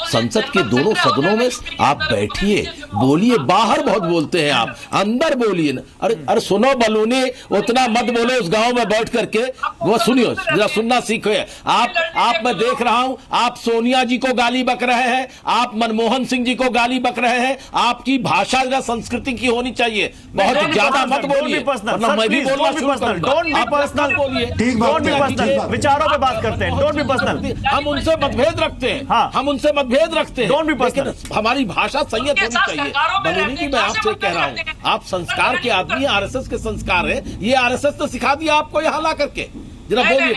संसद के दोनों सदनों में आप बैठिए, बोलिए। बाहर बहुत बोलते हैं आप, अंदर बोलिए ना। अरे सुनो बलूनी, उतना मत बोलो उस गांव में बैठ करके, वो सुनियो, जरा सुनना सीखो। आप मैं देख रहा हूं, आप सोनिया जी को गाली बक रहे हैं, आप मनमोहन सिंह जी को गाली बक रहे हैं। आपकी भाषा जरा संस्कृति की होनी चाहिए, बहुत ज्यादा मत बोलिए वरना मैं भी बोलना शुरू करूंगा। आप पर्सनल बोलिए, विचारों पे बात करते हैं। Don't be personal. हम उनसे मतभेद रखते हैं, हम उनसे मतभेद रखते हैं, लेकिन हमारी भाषा संयत होनी चाहिए। बलूनी जी, मैं आपसे कह रहा हूँ, आप संस्कार के आदमी, आरएसएस के संस्कार है, ये आरएसएस ने सिखा दिया आपको यहाँ ला करके। जरा बोलिए।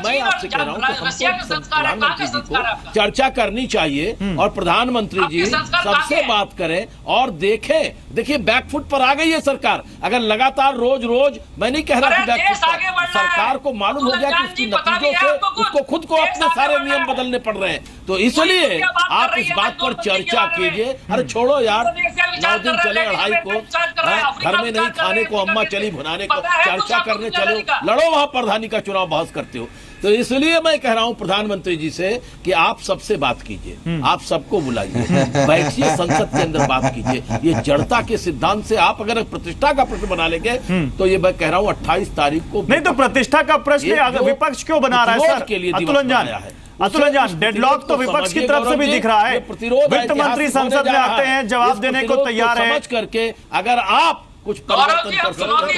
मैं आपसे कह रहा हूँ कि हमको प्रधानमंत्री जी को चर्चा करनी चाहिए और प्रधानमंत्री जी सबसे बात करें और देखिए बैकफुट पर आ गई है सरकार। अगर लगातार रोज मैं नहीं कह रहा कि बैकफुट पर, सरकार को मालूम हो गया कि उसकी नतीजों से उसको खुद को अपने सारे नियम बदलने पड़ रहे हैं, तो इसलिए आप इस बात पर चर्चा कीजिए। अरे छोड़ो यार, 9 दिन चले अढ़ाई को, घर में नहीं खाने को अम्मा चली भुनाने को, चर्चा करने चलो, लड़ो वहां प्रधानी का चुनाव बहस करते हो। तो इसलिए मैं कह रहा हूं प्रधानमंत्री जी से कि आप सबसे बात कीजिए, आप सबको बुलाइए, बैठिए, संसद के अंदर बात कीजिए। ये जड़ता के सिद्धांत से आप अगर प्रतिष्ठा का प्रश्न बना लेंगे तो ये मैं कह रहा हूं 28 तारीख को। नहीं तो प्रतिष्ठा का प्रश्न विपक्ष क्यों बना रहा है सर? के लिए अतुल अंजान, डेडलॉक तो विपक्ष की तरफ से भी दिख रहा है। वित्त मंत्री संसद में आते हैं, जवाब देने को तैयार है। समझ करके अगर आप कुछ परिवर्तन कर सकते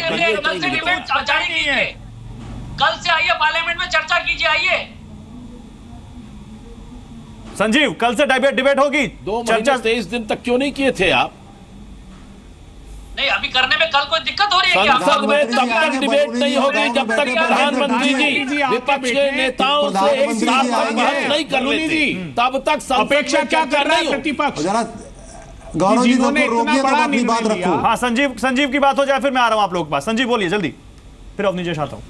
हैं, कल से आइए पार्लियामेंट में चर्चा कीजिए। आइए संजीव, कल से डिबेट होगी। 2 महीने 23 दिन तक क्यों नहीं किए थे आप? नहीं, अभी करने में कल कोई दिक्कत हो रही है क्या? संसद में तब तक डिबेट नहीं होगी जब तक प्रधानमंत्री जी विपक्ष के नेताओं से एक साथ बहस नहीं कर लेते, तब तक अपेक्षा क्या कर रहा है प्रतिपक्ष? गौरव जी को रोकिए तो अपनी बात रखो। हाँ, संजीव की बात हो जाए फिर मैं आ रहा हूं आप लोगों के पास। संजीव बोलिए जल्दी, फिर अवनीश जी आता हूं।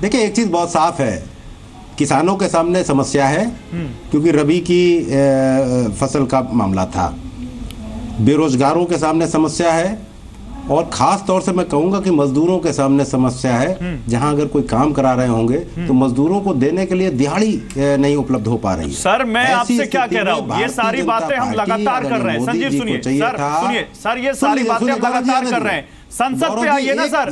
देखिए, एक चीज बहुत साफ है, किसानों के सामने समस्या है क्योंकि रबी की फसल का मामला था, बेरोजगारों के सामने समस्या है और खास तौर से मैं कहूंगा कि मजदूरों के सामने समस्या है। जहां अगर कोई काम करा रहे होंगे तो मजदूरों को देने के लिए दिहाड़ी नहीं उपलब्ध हो पा रही है। सर, मैं आपसे क्या कह रहा हूं, ये सारी बातें हम लगातार कर रहे हैं। संजीव सुनिए सर, ये सारी बातें हम लगातार कर रहे हैं। संसद पे आइए ना सर,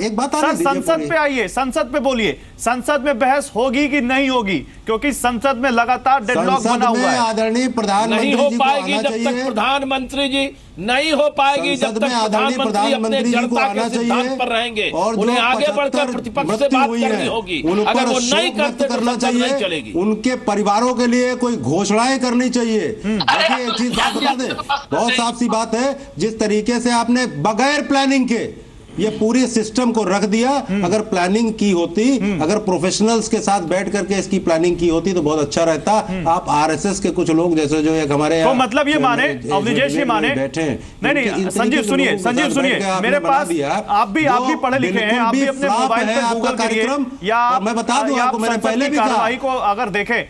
संसद पे आइए, संसद पे बोलिए, संसद में बहस होगी कि नहीं होगी? क्योंकि संसद में लगातार डेडलॉक बना हुआ है। आदरणीय प्रधानमंत्री नहीं हो जी को पाएगी आना जब तक चाहिए। प्रधानमंत्री जी नहीं हो पाएगी जब संसद तक में आदरणीय प्रधानमंत्री अपने प्रधानमंत्री जी को जनता के आना सिद्धांत चाहिए पर रहेंगे। और जो उन्हें आगे बढ़कर 75 प्रतिपक्ष से मृत्यु बात हुई करनी है, होगी। उन अगर पर वो नहीं शोक व्यक्त करते तो करना संसद नहीं चाहिए, चलेगी। उनके परिवारों के लिए कोई घोषणाएं करनी चाहिए। देखिए एक चीज बात बता दें, बहुत साफ सी बात है, जिस तरीके से आपने बगैर प्लानिंग के ये पूरे सिस्टम को रख दिया, अगर प्लानिंग की होती, अगर प्रोफेशनल्स के साथ बैठ करके इसकी प्लानिंग की होती तो बहुत अच्छा रहता। आप आरएसएस के कुछ लोग जैसे जो एक हमारे तो मतलब ये माने, अवनिजेश ये माने, बैठे नहीं संजीव सुनिए, संजीव सुनिए, मेरे पास आप भी पढ़े लिखे हैं, आप भी अपने मोबाइल पे गूगल करिए या मैं बता दूं आपको, मैंने पहले भी कहा, कार्रवाई को अगर देखें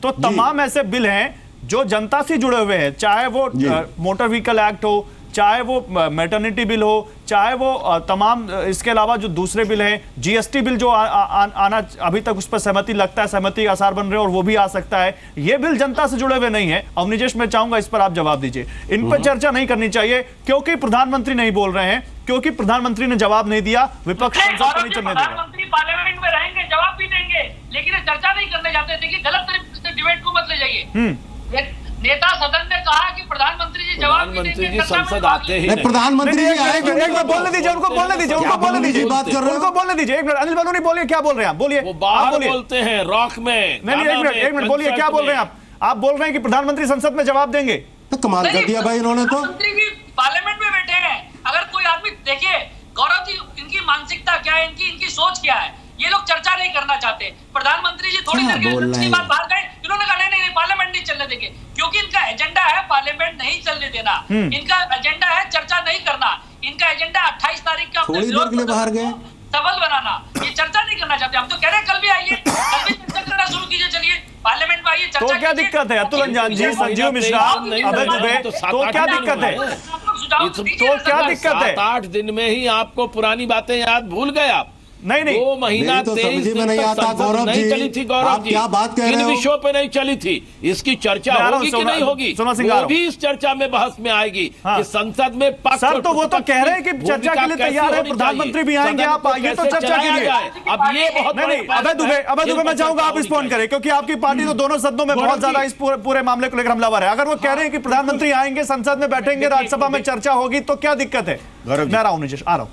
तो तमाम ऐसे बिल हैं जो जनता से जुड़े हुए हैं, चाहे वो मोटर व्हीकल एक्ट हो, चाहे वो मैटरनिटी बिल हो, चाहे वो तमाम इसके अलावा जो दूसरे बिल हैं, जीएसटी बिल जो आना अभी तक उस पर सहमति लगता है, सहमति के आसार बन रहे हैं और वो भी आ सकता है। ये बिल जनता से जुड़े हुए नहीं है। अवनिजेश मैं चाहूंगा इस पर आप जवाब दीजिए। इन पर चर्चा नहीं करनी चाहिए क्योंकि प्रधानमंत्री नहीं बोल रहे हैं, क्योंकि प्रधानमंत्री ने जवाब नहीं दिया, विपक्ष संसद को नहीं चलने देगा। प्रधानमंत्री पार्लियामेंट में रहेंगे, जवाब भी देंगे, लेकिन चर्चा नहीं करने जाते। देखिए गलत तरीके से डिबेट को मत ले जाइए। नेता सदन ने कहा कि प्रधानमंत्री जी जवाब भी देंगे, संसद आते ही प्रधानमंत्री जी एक मिनट बोलने दीजिए, उनको बोलने दीजिए, उनको बोलने दीजिए, बात कर रहे हो, उनको बोलने दीजिए। एक मिनट अनिल बलूनी बोलिए, क्या बोल रहे हैं आप? बोलिए, वो बाहर बोलते हैं रॉक में। नहीं एक मिनट बोलिए, क्या बोल रहे हैं आप बोल रहे हैं कि प्रधानमंत्री संसद में जवाब देंगे। तो कमाल कर दिया भाई इन्होंने तो। प्रधानमंत्री भी पार्लियामेंट में बैठे हैं। अगर कोई आदमी देखिए गौरव जी, इनकी मानसिकता क्या है, इनकी सोच क्या है, ये लोग चर्चा नहीं करना चाहते। प्रधानमंत्री जी थोड़ी देर के बाद बाहर गए, इन्होंने कहा नहीं पार्लियामेंट नहीं चलने देंगे, क्योंकि इनका एजेंडा है पार्लियामेंट नहीं चलने देना। इनका एजेंडा है चर्चा नहीं करना। इनका एजेंडा 28 तारीख का थोड़ी देर के लिए बाहर गए, सबल बनाना। ये चर्चा नहीं करना चाहते। हम तो कह रहे हैं कल भी आइए, कल भी चर्चा करना शुरू कीजिए, चलिए पार्लियामेंट में आइए, चर्चा तो क्या दिक्कत है? अतुल अंजान जी, संजीव मिश्रा, अभय दुबे, तो क्या दिक्कत है? तो क्या दिक्कत है? 7-8 दिन में ही आपको पुरानी बातें याद भूल गए आप। नहीं 2 महीना तो 23 समझी में दिन नहीं तक आता, संसद गौरव नहीं जी, चली थी। गौरव आप जी क्या बात कह रहे किन हो? विषयों पे नहीं चली थी, इसकी चर्चा होगी कि नहीं होगी, वो भी इस चर्चा में बहस में आएगी कि संसद में पक्ष। सर तो वो तो कह रहे हैं कि चर्चा के लिए तैयार है, प्रधानमंत्री भी आएंगे, आप आइए तो चर्चा के लिए। अब ये बहुत नहीं अभय दुबे मैं चाहूंगा आप रिस्पॉन्ड करें, क्योंकि आपकी पार्टी तो दोनों सदनों में बहुत ज्यादा इस पूरे मामले को लेकर हमलावर है। अगर वो कह रहे हैं कि प्रधानमंत्री आएंगे, संसद में बैठेंगे, राज्यसभा में चर्चा होगी, तो क्या दिक्कत है? मैं आ रहा हूं।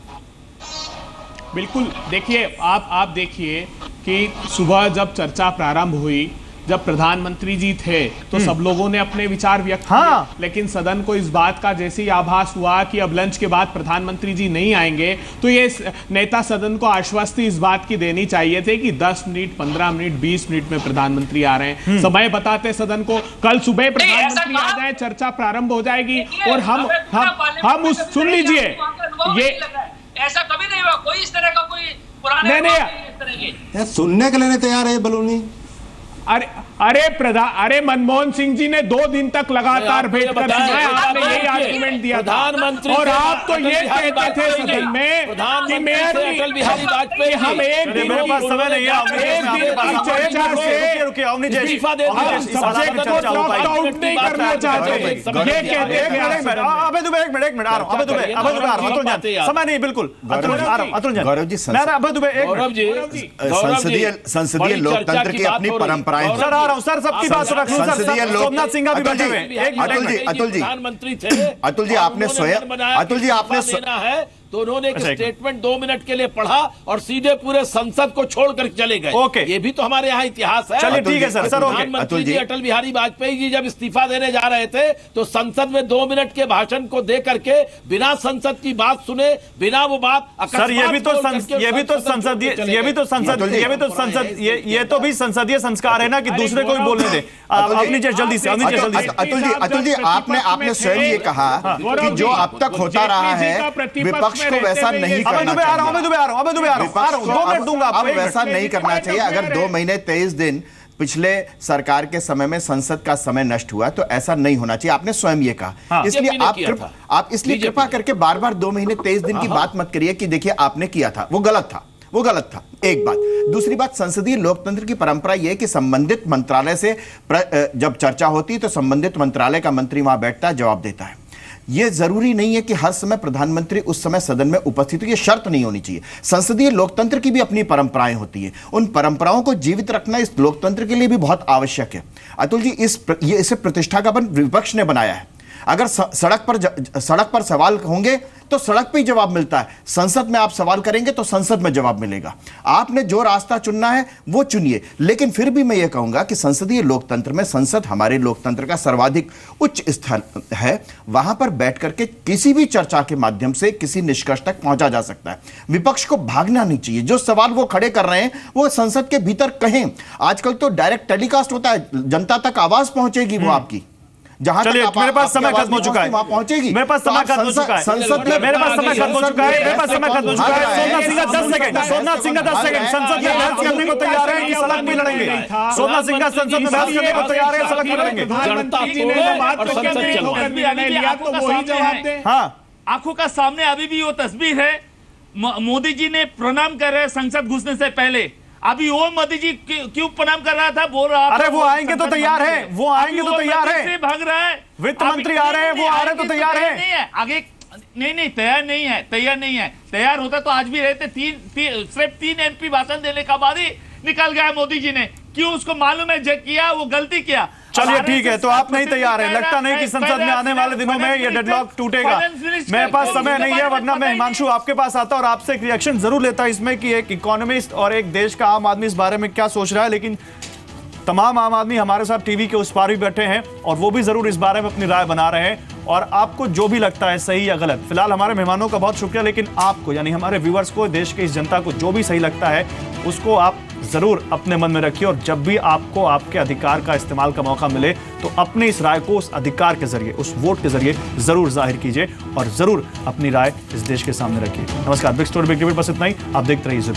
बिल्कुल, देखिए आप देखिए कि सुबह जब चर्चा प्रारंभ हुई, जब प्रधानमंत्री जी थे तो सब लोगों ने अपने विचार व्यक्त किए, लेकिन सदन को इस बात का जैसे ही आभास हुआ कि अब लंच के बाद प्रधानमंत्री जी नहीं आएंगे, तो ये नेता सदन को आश्वस्ति इस बात की देनी चाहिए थे कि 10 मिनट, 15 मिनट, 20 मिनट में प्रधानमंत्री आ रहे हैं। समय बताते सदन को, कल सुबह प्रधानमंत्री आ जाए, चर्चा प्रारंभ हो जाएगी और हम उस सुन लीजिए, ये ऐसा कभी नहीं हुआ, कोई इस तरह का कोई पुराने नहीं सुनने के लिए तैयार है बलूनी। अरे मनमोहन सिंह जी ने 2 दिन तक लगातार भेंट कर सुनाया, आपने यही आर्गुमेंट दिया था, और आप तो ये कहते थे सदन में कि मेयर अटल बिहारी वाजपेयी हम एक दिन मेरे पास समय नहीं है, चर्चा से इस्तीफा दे सब्जेक्ट को ड्रॉप आउट नहीं करना चाहते, ये कहते थे। अबे दुबे एक मिनट आ रहा हूं, अबे दुबे अतुल जान, समय नहीं, बिल्कुल अतुल जान, गौरव जी, अबे दुबे संसदीय लोकतंत्र की अपनी परंपराएं। सर आ रहा हूं सर, सबकी बात रख लूं सर, सोमनाथ सिंह भी बैठे हुए। प्रधानमंत्री थे, अतुल जी आपने स्वयं, अतुल जी आपने है तो उन्होंने एक स्टेटमेंट 2 मिनट के लिए पढ़ा और सीधे पूरे संसद को छोड़कर चले गए। ओके, ये भी तो हमारे यहाँ इतिहास है। चलिए ठीक है सर। प्रधानमंत्री जी अटल बिहारी वाजपेयी जी जब इस्तीफा देने जा रहे थे तो संसद में 2 मिनट के भाषण को दे करके बिना संसद की बात सुने, बिना वो बात सर, ये भी तो संसदीय संस्कार है ना कि दूसरे को भी बोलने दे। अवनिजेश जल्दी से, अतुल जी आपने स्वयं ये कहा कि जो अब तक होता रहा है विपक्ष को वैसा नहीं करना चाहिए, वैसा नहीं करना चाहिए। अगर 2 महीने 23 दिन पिछले सरकार के समय में संसद का समय नष्ट हुआ तो ऐसा नहीं होना चाहिए, आपने स्वयं ये कहा। इसलिए आप इसलिए कृपा करके बार बार 2 महीने 23 दिन की बात मत करिए कि देखिए आपने किया था, वो गलत था। एक बात। दूसरी बात, संसदीय लोकतंत्र की परंपरा यह है कि संबंधित मंत्रालय से जब चर्चा होती है तो संबंधित मंत्रालय का मंत्री वहां बैठता है, जवाब देता है। यह जरूरी नहीं है कि हर समय प्रधानमंत्री उस समय सदन में उपस्थित हो, यह शर्त नहीं होनी चाहिए। संसदीय लोकतंत्र की भी अपनी परंपराएं होती हैं, उन परंपराओं को जीवित रखना इस लोकतंत्र के लिए भी बहुत आवश्यक है। अतुल जी, इसे प्रतिष्ठा का विपक्ष ने बनाया है। अगर सड़क पर सवाल होंगे तो सड़क पे ही जवाब मिलता है, संसद में आप सवाल करेंगे तो संसद में जवाब मिलेगा। आपने जो रास्ता चुनना है वो चुनिए, लेकिन फिर भी मैं ये कहूंगा कि संसदीय लोकतंत्र में संसद हमारे लोकतंत्र का सर्वाधिक उच्च स्थान है। वहां पर बैठ करके किसी भी चर्चा के माध्यम से किसी निष्कर्ष तक पहुंचा जा सकता है। विपक्ष को भागना नहीं चाहिए, जो सवाल वो खड़े कर रहे हैं वो संसद के भीतर कहें। आजकल तो डायरेक्ट टेलीकास्ट होता है, जनता तक आवाज पहुंचेगी वो आपकी। चलिए, मेरे पास समय खत्म हो चुका है, पहुंचेगी। मेरे पास समय खत्म हो चुका है, संसद में मेरे पास समय खत्म हो चुका है, मेरे पास समय खत्म हो चुका है। Somnath Singh 10 second, Somnath Singh 10 second. संसद में बहस करने को तैयार है कि सड़क पे लड़ेंगे? सोमनाथ सिंह संसद में बहस करने को तैयार है, सड़क पे लड़ेंगे? हाँ, आंखों का सामने अभी भी वो तस्वीर है, मोदी जी ने प्रणाम कर रहे संसद घुसने से पहले। अभी वो मोदी जी क्यों प्रणाम कर रहा था, बोल रहा था। अरे वो आएंगे तो तैयार है, वो आएंगे तो तैयार है, भाग रहा है। वित्त मंत्री आ रहे हैं, वो आ रहे तो तैयार है। नहीं है आगे, नहीं तैयार नहीं है, तैयार होता तो आज भी रहते। सिर्फ 3 MP भाषण देने का बाद ही निकल गया मोदी जी ने। क्यों? उसको मालूम है जो किया वो गलती किया। चलिए ठीक है, तो आप नहीं तैयार है, लगता नहीं कि संसद में आने वाले दिनों में ये डेडलॉक टूटेगा। मेरे पास समय नहीं है, वरना मैं हिमांशु आपके पास आता और आपसे एक रिएक्शन जरूर लेता इसमें कि एक इकोनॉमिस्ट और एक देश का आम आदमी इस बारे में क्या सोच रहा है। लेकिन तमाम आम आदमी हमारे साथ टीवी के उस पार भी बैठे हैं और वो भी जरूर इस बारे में अपनी राय बना रहे हैं। और आपको जो भी लगता है सही या गलत, फिलहाल हमारे मेहमानों का बहुत शुक्रिया, लेकिन आपको यानी हमारे व्यूअर्स को, देश के इस जनता को जो भी सही लगता है उसको आप जरूर अपने मन में रखिए। और जब भी आपको आपके अधिकार का इस्तेमाल का मौका मिले तो अपनी इस राय को उस अधिकार के जरिए, उस वोट के जरिए जरूर जाहिर कीजिए और जरूर अपनी राय इस देश के सामने रखिए। नमस्कार, बिग स्टोरी बिग डिबेट बस इतना ही। आप देखते रहिए।